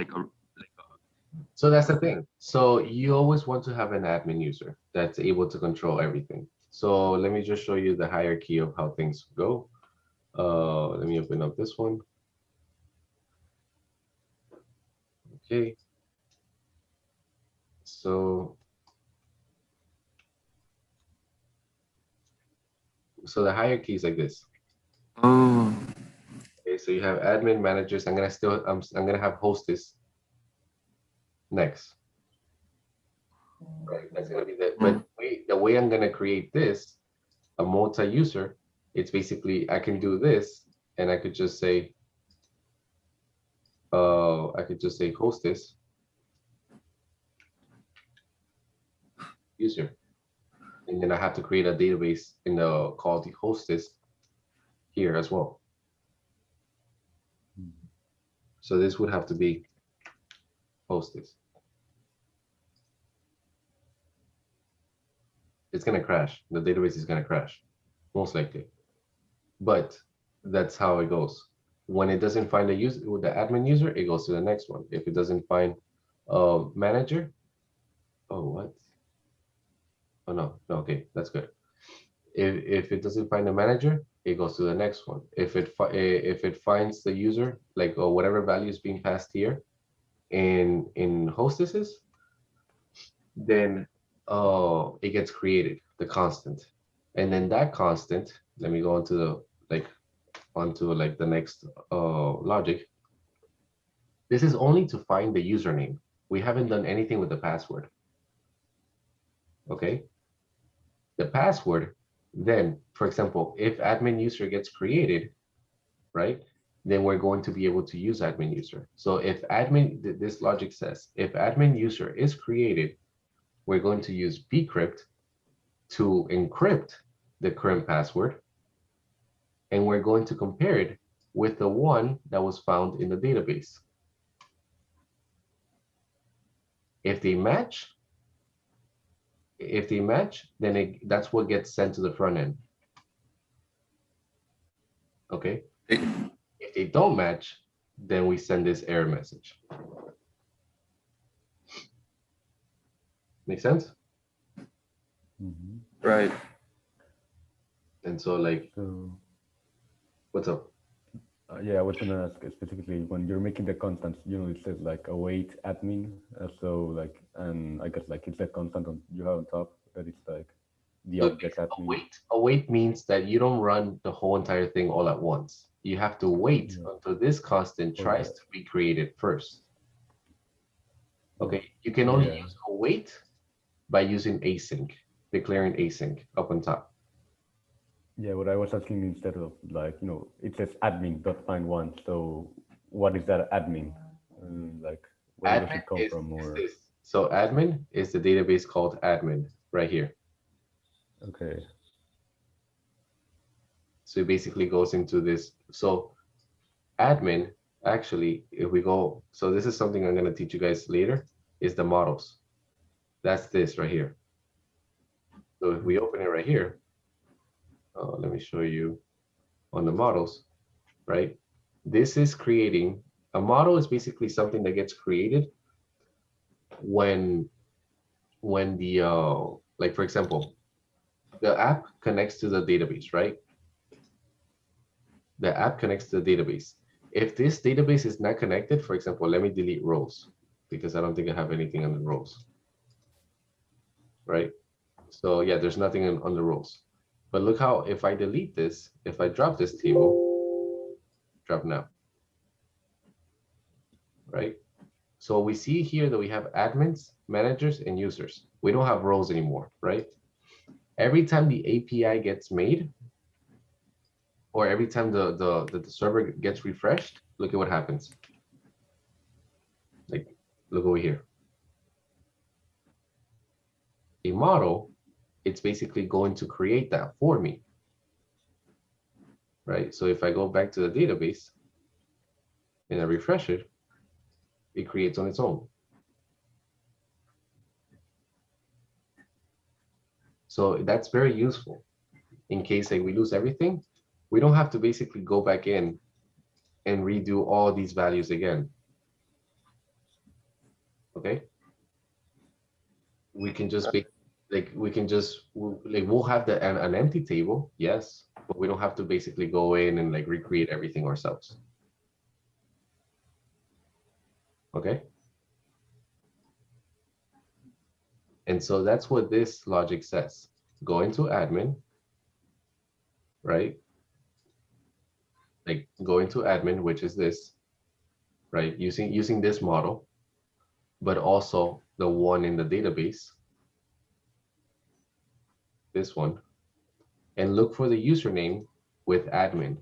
So that's the thing. So you always want to have an admin user that's able to control everything. So let me just show you the hierarchy of how things go. Let me open up this one. Okay. So the hierarchy is like this. Oh, Okay, so you have admin, managers. I'm gonna have hostess next. Right, that's gonna be the. But the way I'm gonna create this, a multi-user, it's basically I can do this, and I could just say, hostess user, and then I have to create a database in the called the hostess here as well. So this would have to be hostess. It's gonna crash. The database is gonna crash, most likely. But that's how it goes. When it doesn't find a user with the admin user, it goes to the next one. If it doesn't find a manager, oh what? Oh no, okay, that's good. If it doesn't find a manager, it goes to the next one. If it finds the user, like whatever value is being passed here in hostesses, then it gets created, the constant. And then that constant, let me go onto the the next logic. This is only to find the username. We haven't done anything with the password. Okay. The password, then, for example, if admin user gets created, right, then we're going to be able to use admin user. So if admin, this logic says, if admin user is created, we're going to use bcrypt to encrypt the current password. And we're going to compare it with the one that was found in the database. If they match, then that's what gets sent to the front end. Okay. If they don't match, then we send this error message. Make sense? Mhm. right. And so like, So what's up? yeah, I was gonna ask specifically when you're making the constants, it says like await admin. So like, and I guess like it's a constant you have on top that it's like the So object admin. await means that you don't run the whole entire thing all at once. You have to wait until this constant tries to be created first. Okay, you can only use await by using async, declaring async up on top. Yeah, what I was asking instead of like, it says admin.find1. So what is that admin? Like, where does it come from? Or So admin is the database called admin right here. okay. So it basically goes into this. So admin, actually, if we go, so this is something I'm going to teach you guys later, is the models. That's this right here. So if we open it right here, let me show you on the models, right? This is creating, a model is basically something that gets created when the, like for example, the app connects to the database, right? The app connects to the database. If this database is not connected, for example, let me delete rows because I don't think I have anything on the rows, right? So yeah, there's nothing on the rows. But look how, if I delete this, if I drop this table, drop now, right? So we see here that we have admins, managers, and users. We don't have roles anymore, right? Every time the API gets made, or every time the server gets refreshed, look at what happens. Like, look over here. A model, it's basically going to create that for me, right? So if I go back to the database and I refresh it, it creates on its own. So that's very useful in case like we lose everything. We don't have to basically go back in and redo all these values again. Okay. We can just be like, we can just like, we'll have an empty table, yes, but we don't have to basically go in and like recreate everything ourselves. Okay. And so that's what this logic says. Go into admin, right? Like go into admin, which is this, right? Using this model, but also the one in the database, this one, and look for the username with admin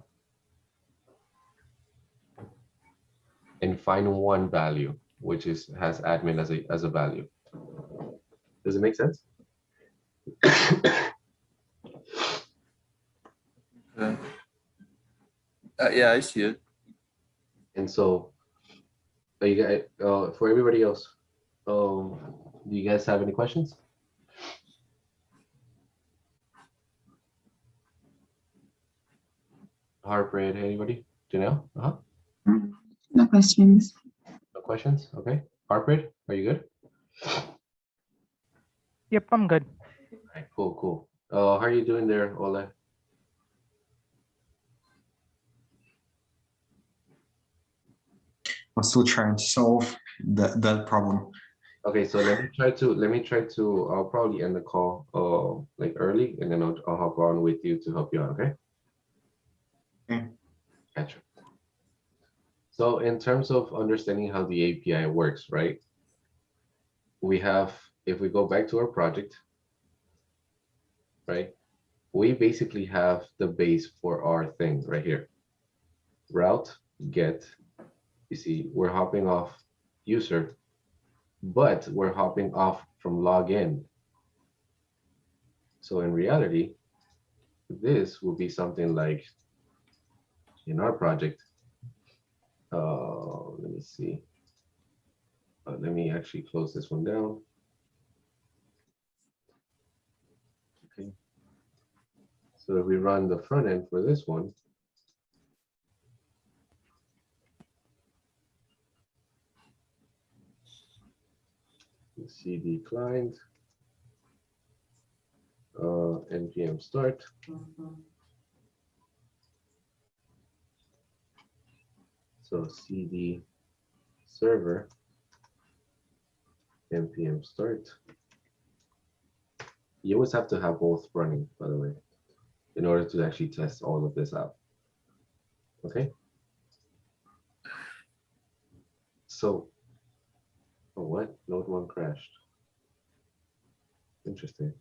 and find one value, which has admin as a value. Does it make sense? Yeah, I see it. And so, are you guys, for everybody else, do you guys have any questions? Harpreet, anybody? Janelle? No questions. No questions? Okay. Harpreet, are you good? Yep, I'm good. Right, cool. How are you doing there, Ole? I'm still trying to solve that problem. Okay, so let me try to I'll probably end the call like early, and then I'll hop on with you to help you out, okay? Okay. Gotcha. So in terms of understanding how the API works, right? We have, if we go back to our project, right? We basically have the base for our thing right here. Route, get, you see, we're hopping off user, but we're hopping off from login. So in reality, this will be something like in our project. Let me see. Let me actually close this one down. Okay. So if we run the front end for this one, CD client, npm start. So CD server, npm start. You always have to have both running, by the way, in order to actually test all of this out. Okay. So, oh, what? Node 1 crashed. Interesting.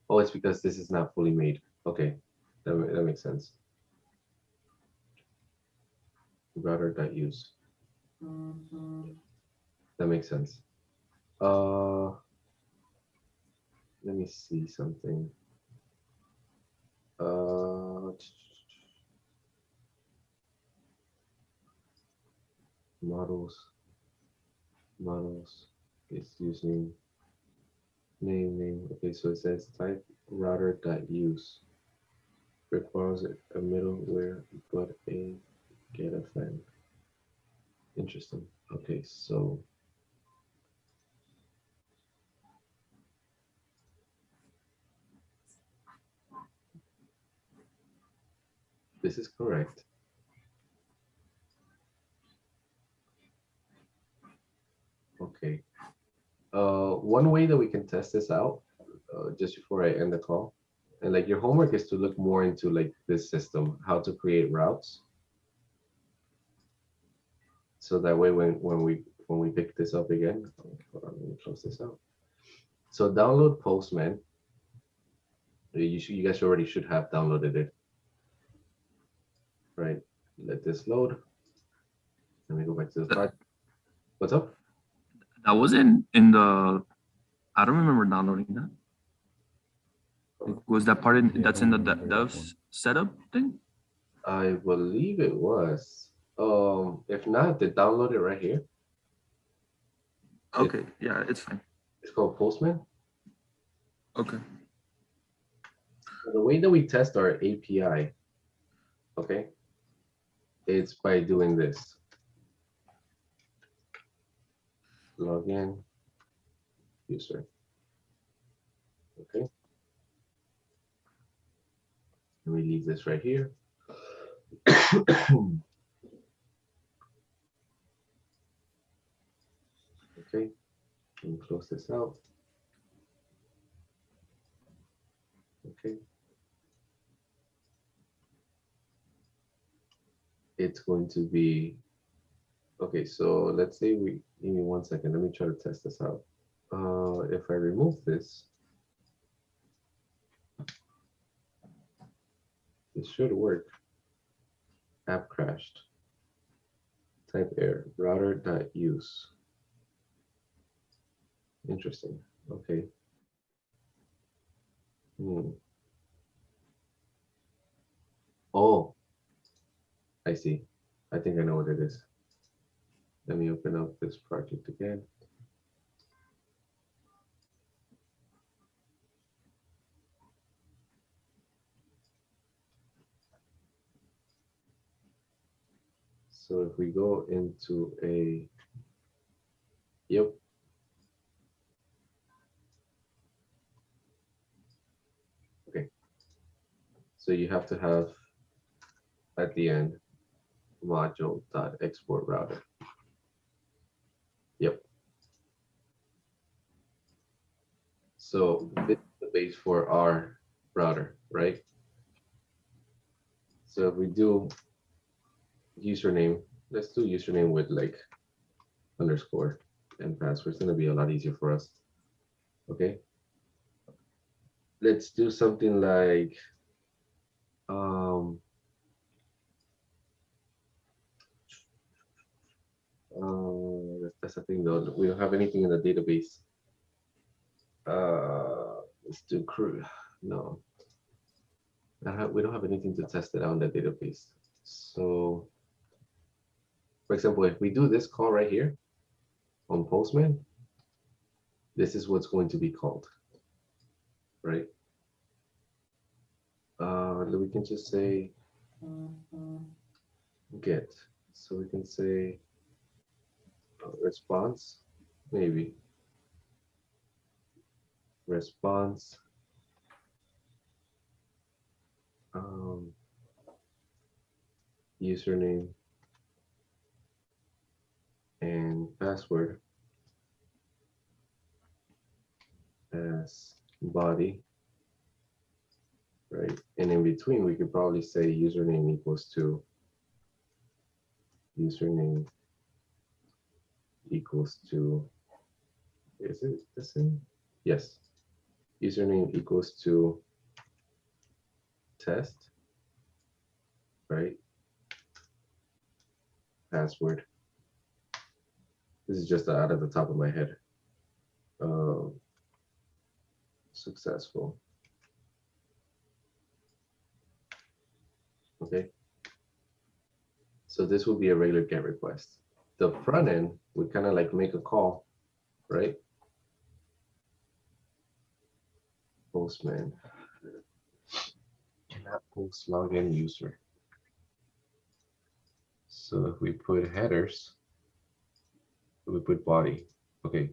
Oh, it's because this is not fully made. Okay, that makes sense. Router.use. That makes sense. Let me see something. Models. It's using name. Okay, so it says type router.use. Requires a middleware but a get a fan. Interesting. Okay, so this is correct. Okay. One way that we can test this out, just before I end the call, and like your homework is to look more into like this system, how to create routes. So that way, when we pick this up again, hold on, let me close this out. So download Postman. You guys already should have downloaded it, right? Let this load. Let me go back to the project. What's up? That wasn't in the, I don't remember downloading that. Like, was that part in, Yeah, I that's don't in the remember that dev one. setup thing? I believe it was. If not, they download it right here. Okay, yeah, it's fine. It's called Postman. Okay. So the way that we test our API, okay, it's by doing this. Log in, user. Okay. And we leave this right here. Okay, let me close this out. Okay. It's going to be, okay, so let's say we, give me 1 second, let me try to test this out. If I remove this, it should work. App crashed. Type error, router.use. Interesting, okay. Oh, I see. I think I know what it is. Let me open up this project again. So if we go into a, yep. Okay. So you have to have at the end module.export router. Yep. So this is the base for our router, right? So if we do username, let's do username with like underscore and password. It's going to be a lot easier for us. Okay. Let's do something like that's the thing though. We don't have anything in the database. Let's do crew. No. We don't have anything to test it out in the database. So, for example, if we do this call right here on Postman, this is what's going to be called, right? We can just say get. So we can say response, maybe response. Username and password as body, right? And in between, we could probably say username equals to username equals to, is it the same? Yes. Username equals to test, right? Password. This is just out of the top of my head. Successful. Okay. So this will be a regular GET request. The front end would kind of like make a call, right? Postman. Cannot post login user. So if we put headers, we put body. Okay.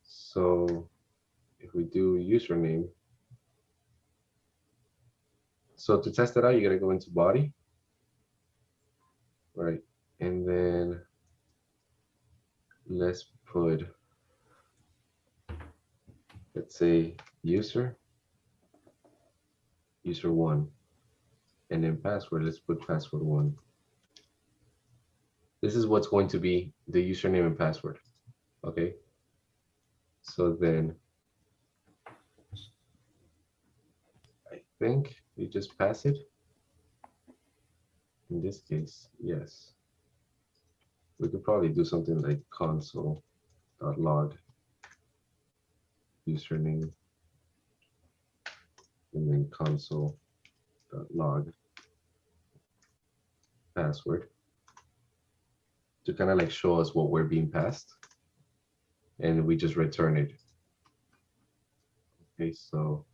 So if we do username, so to test it out, you gotta go into body, right? And then let's put, let's say user 1, and then password, let's put password 1. This is what's going to be the username and password. Okay. So then I think you just pass it. In this case, yes. We could probably do something like console.log username and then console.log password to kind of like show us what we're being passed, and we just return it. Okay, so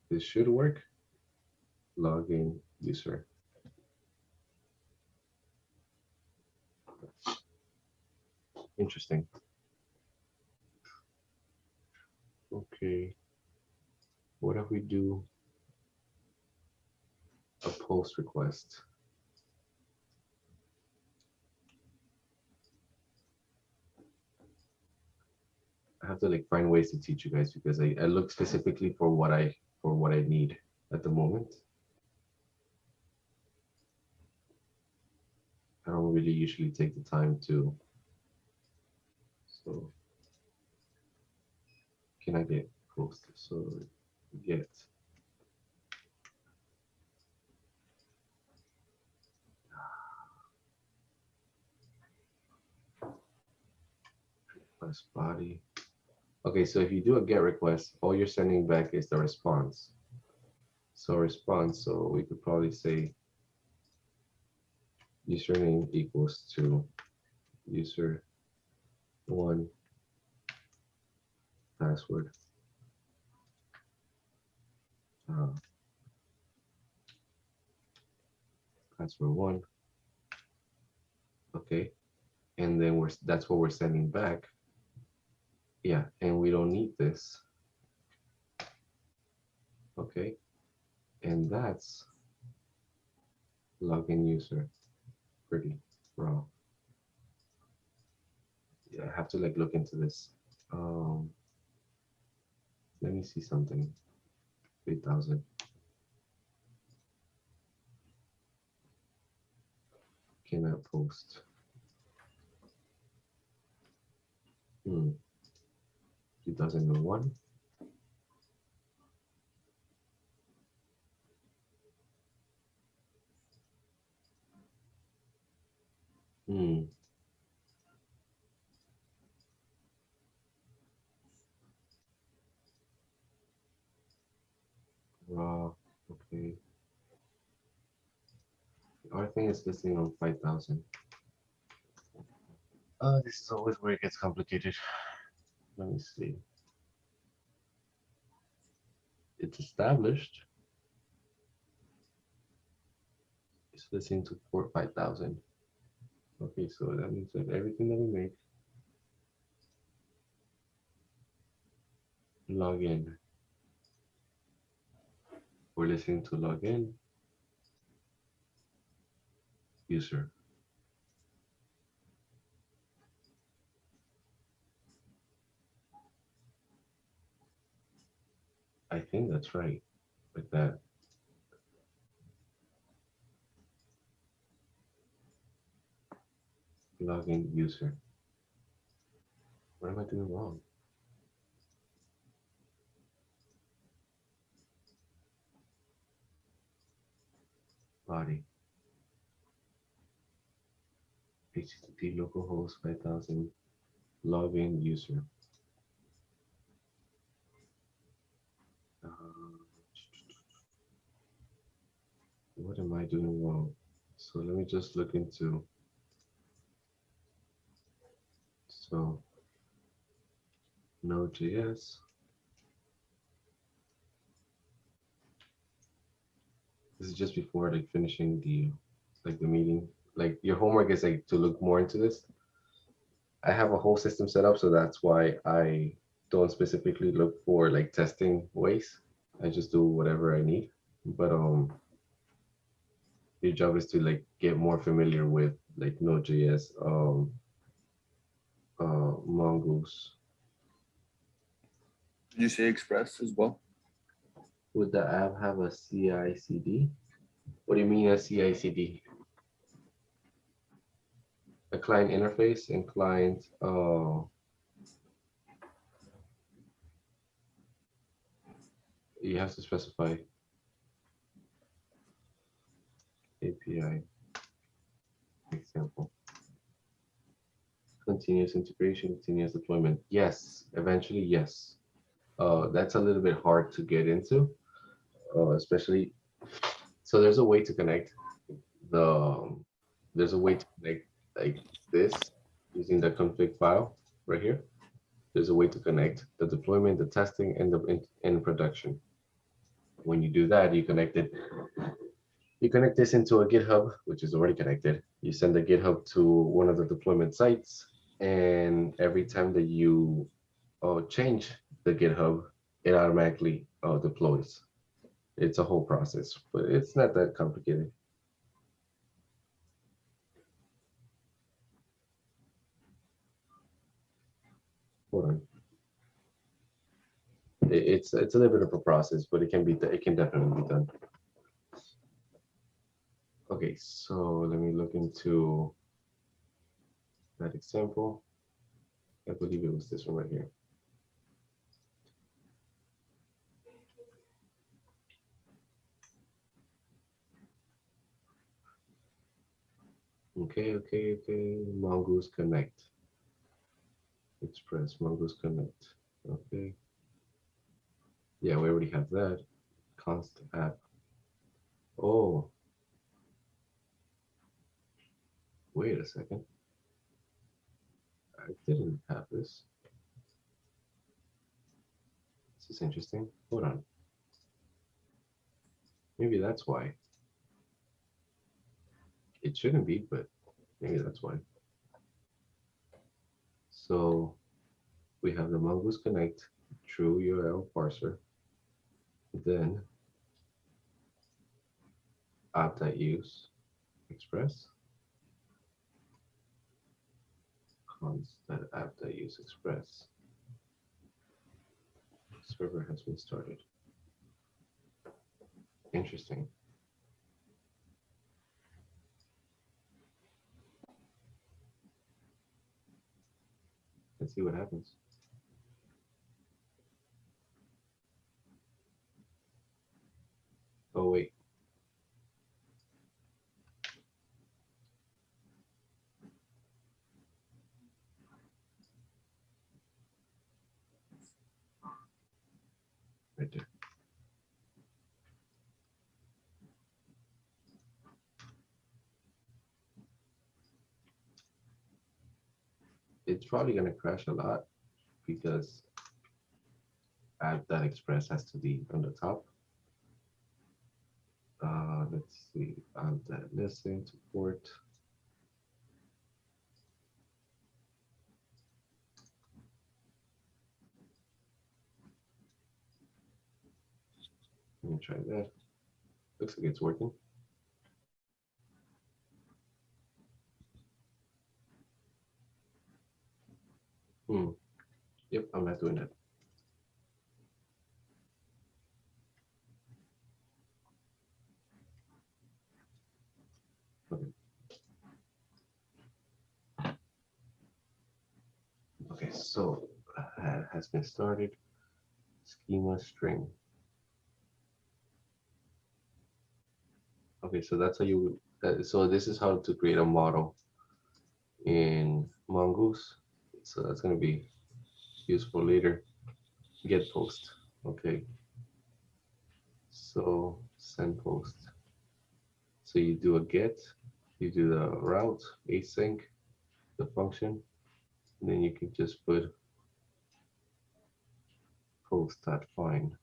this should work. Login user. Interesting. Okay. What if we do a post request? I have to like find ways to teach you guys because I look specifically for what I need at the moment. I don't really usually take the time to. So can I get post? So get request body. Okay, so if you do a get request, all you're sending back is the response. So response, so we could probably say username equals to user 1 password. Password 1. Okay, and then that's what we're sending back. Yeah, and we don't need this. Okay, and that's login user. Pretty raw. Yeah, I have to like look into this. Let me see something. 8,000. Can I post? 2001. Raw. Okay. Our thing is listing on 5,000. This is always where it gets complicated. Let me see. It's established. It's listening to 5,000. Okay, so that means that everything that we make, log in. We're listening to login user. I think that's right, like that. Login user. What am I doing wrong? Body. HTTP localhost 5,000. Login user. What am I doing wrong? So let me just look into. So Node.js. This is just before like finishing the meeting. Like your homework is like to look more into this. I have a whole system set up, so that's why I don't specifically look for like testing ways. I just do whatever I need. But your job is to like get more familiar with like Node.js, Mongoose. Did you say Express as well? Would the app have a CI/CD? What do you mean a CI/CD? A client interface and client. You have to specify API example. Continuous integration, continuous deployment. Yes, eventually, yes. That's a little bit hard to get into, especially. So there's a way to connect there's a way to connect like this using the config file right here. There's a way to connect the deployment, the testing, and the in production. When you do that, you connect this into a GitHub, which is already connected. You send the GitHub to one of the deployment sites, and every time that you change the GitHub, it automatically deploys. It's a whole process, but it's not that complicated. Hold on. It's a little bit of a process, but it can definitely be done. Okay, so let me look into that example. I believe it was this one right here. Okay. Mongoose Connect. Express Mongoose Connect. Okay. Yeah, we already have that. Const app. Oh. Wait a second. I didn't have this. This is interesting. Hold on. Maybe that's why. It shouldn't be, but maybe that's why. So we have the Mongoose Connect true URL parser. Then app.use express. Const app.use express. Server has been started. Interesting. Let's see what happens. Oh, wait. Right there. It's probably going to crash a lot because app.express has to be on the top. Let's see, listen to port. Let me try that. Looks like it's working. Yep, I'm not doing that. Okay. Okay, so has been started. Schema string. Okay, so that's how you. So this is how to create a model in Mongoose. So that's going to be useful later. Get post. Okay. So send post. So you do a get, you do the route, async, the function, and then you can just put post.find.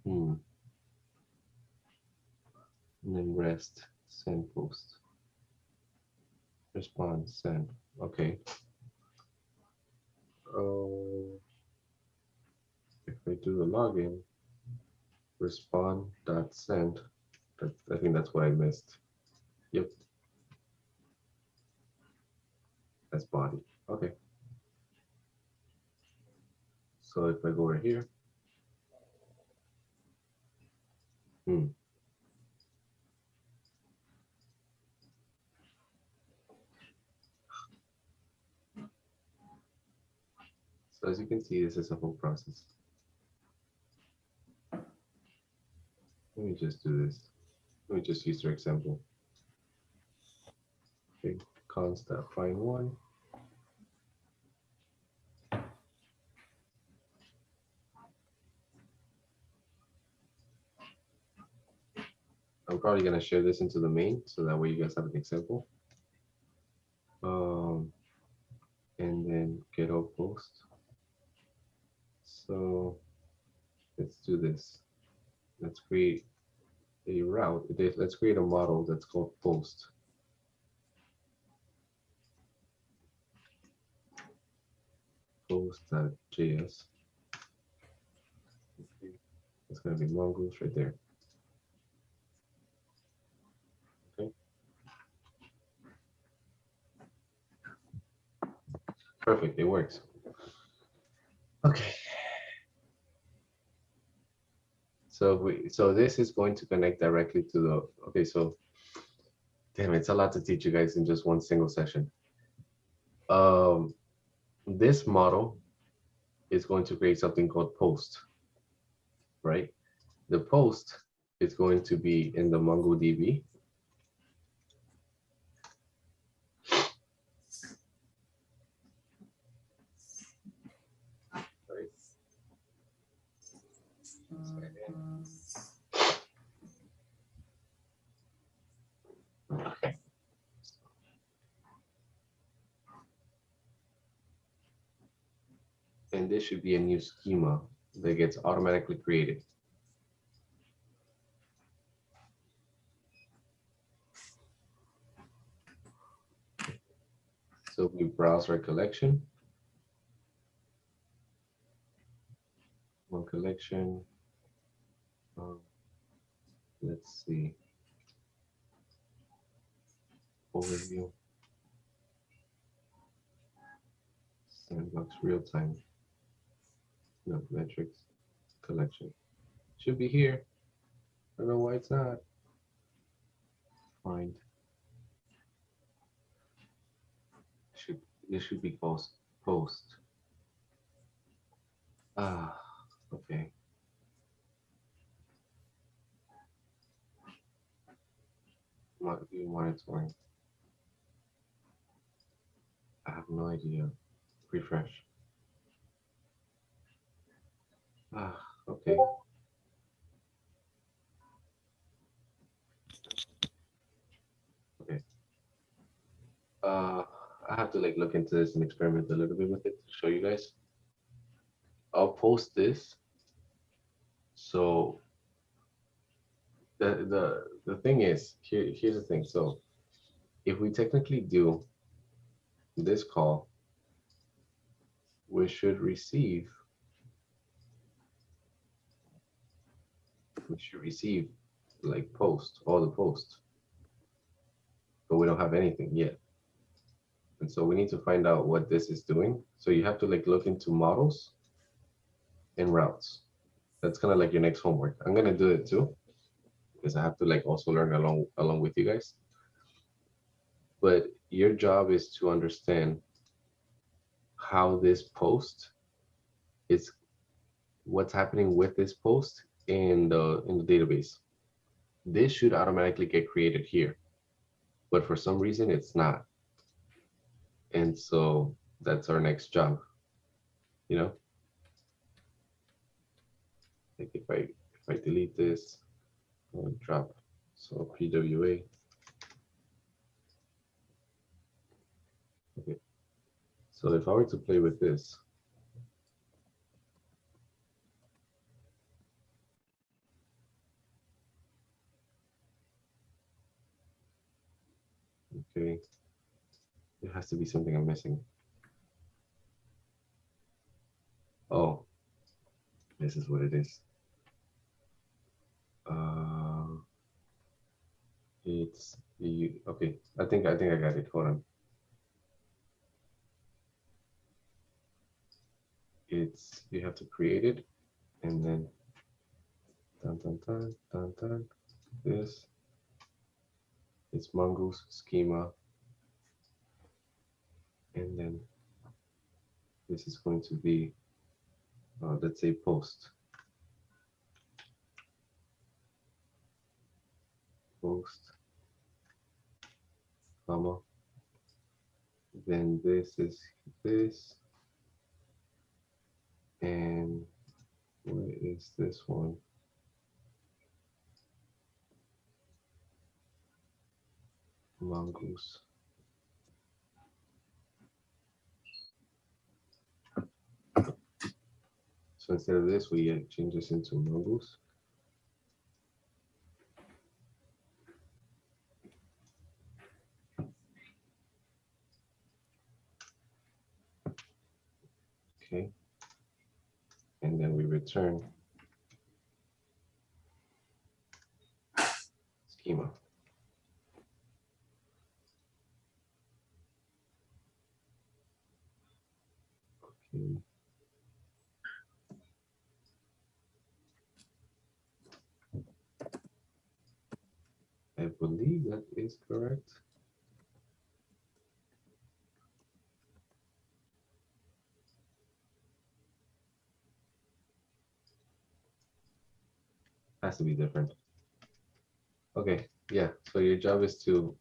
And then rest, send post. Response, send. Okay. If I do the login, respond.send. I think that's what I missed. Yep, as body. Okay. So if I go over here, so as you can see, this is a whole process. Let me just do this. Let me just use their example. Okay, const.find one. I'm probably gonna share this into the main, so that way you guys have an example. And then get all post. So let's do this. Let's create a route. Let's create a model that's called post. Post.js. Okay. It's gonna be mongoose right there. Okay. Perfect, it works. Okay. So this is going to connect directly to the, okay, so damn, it's a lot to teach you guys in just one single session. This model is going to create something called post, right? The post is going to be in the MongoDB. Right. And this should be a new schema that gets automatically created. So we browse our collection. One collection. Let's see. Overview. Sandbox real time. No metrics. Collection. Should be here. I don't know why it's not. Find. This should be post. Ah, okay. Monitoring. I have no idea. Refresh. Ah, okay. Okay. I have to like look into this and experiment a little bit with it to show you guys. I'll post this. So the thing is, here's the thing. So if we technically do this call, we should receive like post, all the posts, but we don't have anything yet. And so we need to find out what this is doing. So you have to like look into models and routes. That's kind of like your next homework. I'm gonna do it too, because I have to like also learn along with you guys. But your job is to understand how this post is, what's happening with this post in the database. This should automatically get created here, but for some reason it's not. And so that's our next job, you know? Like if I delete this, I'll drop, so PWA. Okay. So if I were to play with this, okay, there has to be something I'm missing. Oh, this is what it is. It's the, okay, I think I got it. Hold on. it's you have to create it, and then this it's Mongoose schema, and then this is going to be let's say post, comma, then this is this, and where is this one? Mongoose. So instead of this, we change this into Mongoose. Okay. And then we return schema. Okay. I believe that is correct. Has to be different. Okay, yeah, so your job is to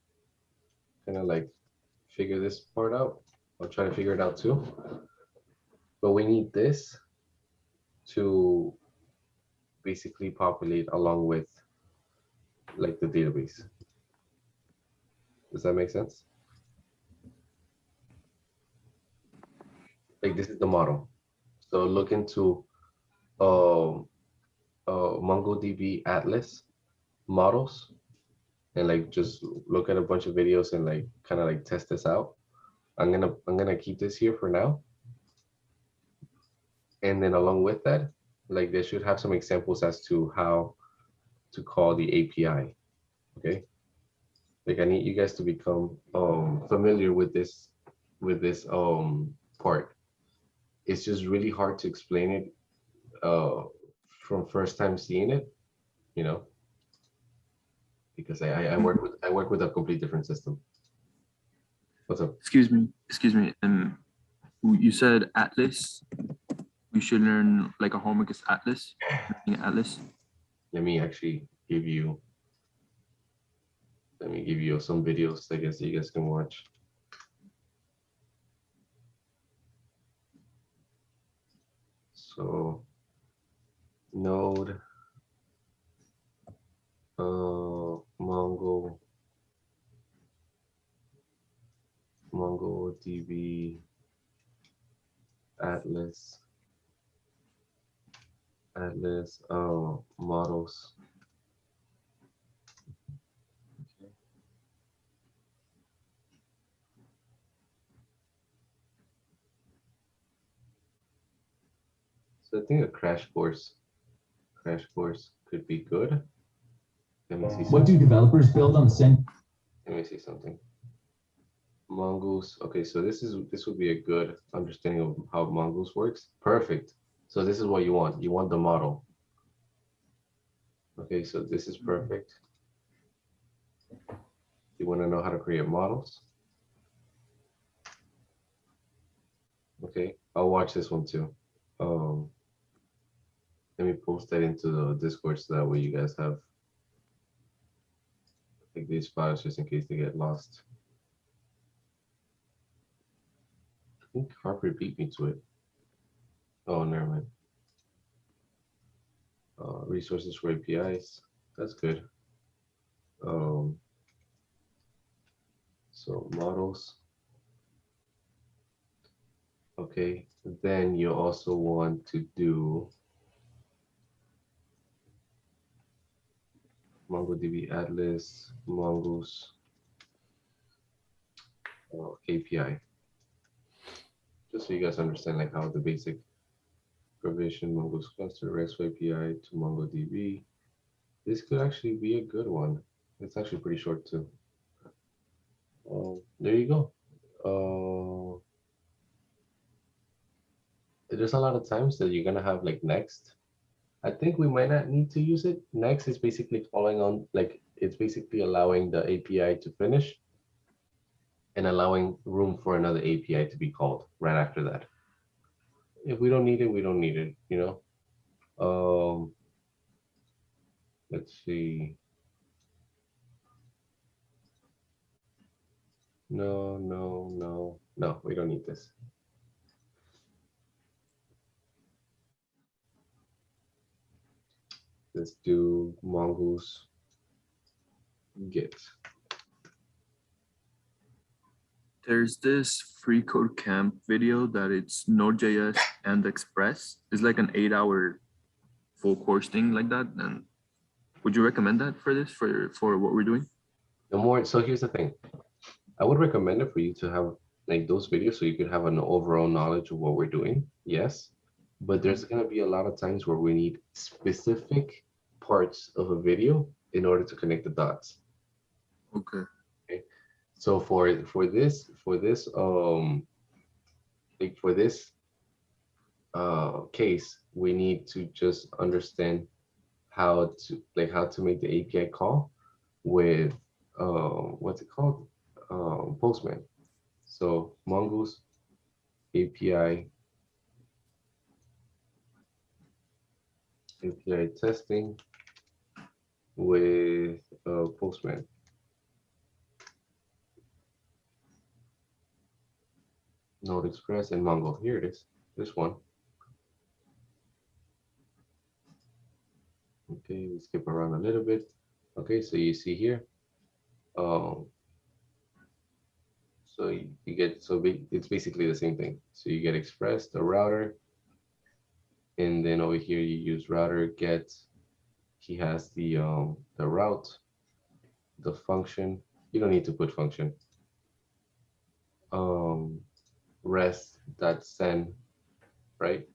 kind of like figure this part out. I'll try to figure it out too. But we need this to basically populate along with like the database. Does that make sense? Like this is the model. So look into MongoDB Atlas models, and like just look at a bunch of videos and like kind of like test this out. I'm gonna keep this here for now. And then along with that, like they should have some examples as to how to call the API. Okay. Like I need you guys to become familiar with this part. It's just really hard to explain it from first time seeing it, you know, because I work with a complete different system. What's up? Excuse me. You said Atlas. We should learn like a homework is Atlas. Learning Atlas. Let me actually give you. Let me give you some videos, I guess, that you guys can watch. So, Node, MongoDB, Atlas, models. So I think a crash course could be good. Let me see. What do developers build on the same? Let me see something. Mongoose. Okay, so this would be a good understanding of how Mongoose works. Perfect. So this is what you want. You want the model. Okay, so this is perfect. You want to know how to create models? Okay, I'll watch this one too. Let me post that into the Discord so that way you guys have like these files just in case they get lost. I think Harper beat me to it. Oh, never mind. Resources for APIs. That's good. So models. Okay, then you also want to do MongoDB Atlas, Mongoose API. Just so you guys understand like how the basic provision Mongoose cluster REST API to MongoDB. This could actually be a good one. It's actually pretty short too. There you go. there's a lot of times that you're gonna have like next. I think we might not need to use it. Next is basically calling on, like, it's basically allowing the API to finish and allowing room for another API to be called right after that. If we don't need it, we don't need it, you know? Let's see. No, we don't need this. Let's do mongoose git. There's this free code camp video that it's Node.js and Express. It's like an 8-hour full course thing like that. And would you recommend that for this, for what we're doing? The more, so here's the thing. I would recommend it for you to have like those videos so you could have an overall knowledge of what we're doing. Yes, but there's going to be a lot of times where we need specific parts of a video in order to connect the dots. Okay. So for this case, we need to just understand how to make the API call with what's it called, Postman. So mongoose API testing with Postman. Node Express and Mongo. Here it is. This one. Okay, we skip around a little bit. Okay, so you see here. So you get, it's basically the same thing. So you get Express, the router, and then over here you use router get. He has the route, the function. You don't need to put function. Rest.send, right?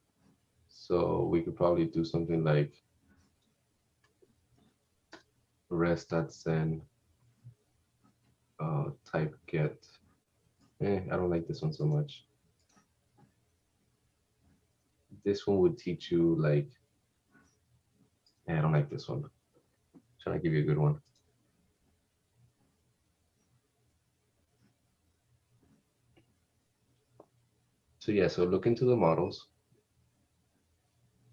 So we could probably do something like rest.send type get. I don't like this one so much. This one would teach you like, I don't like this one. I'm trying to give you a good one. So yeah, so look into the models.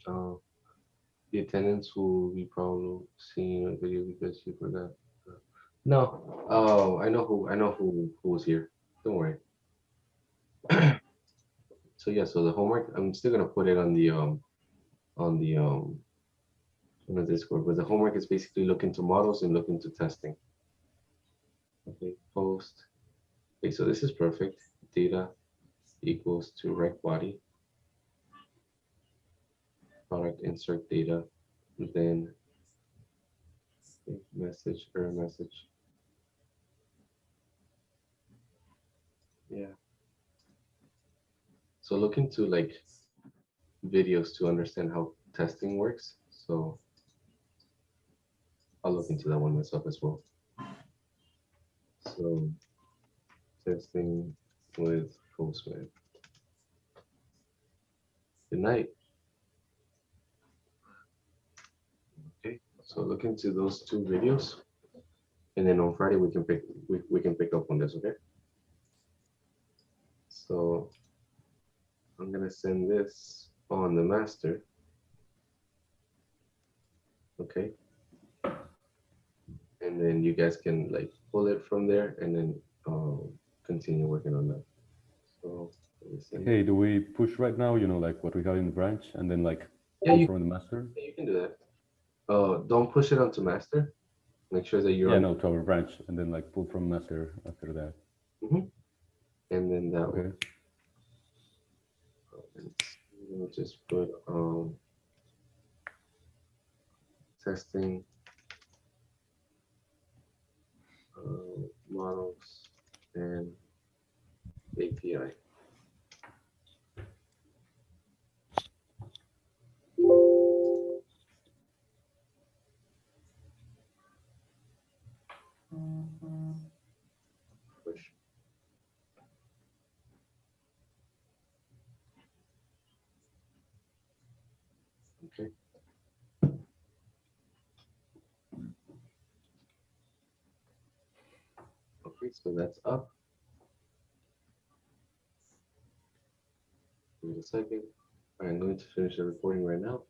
The attendants will be probably seeing a video because you forgot. No, oh, I know who was here. Don't worry. So yeah, so the homework, I'm still gonna put it on the Discord, but the homework is basically look into models and look into testing. Okay, post. Okay, so this is perfect. Data equals to rect body. Product insert data, then message, error message. Yeah. So look into like videos to understand how testing works. So I'll look into that one myself as well. So testing with Postman. Good night. Okay, so look into those two videos, and then on Friday we can pick up on this. Okay. So I'm gonna send this on the master. Okay. And then you guys can like pull it from there and then continue working on that. So hey, do we push right now, you know, like what we have in the branch and then like yeah, you, from the master? yeah, you can do that. Don't push it onto master. Make sure that you're no, to our branch and then like pull from master after that. And then that Okay. we'll just put testing models and API. Push. Okay, so that's up. Give me a second. I need to finish the recording right now.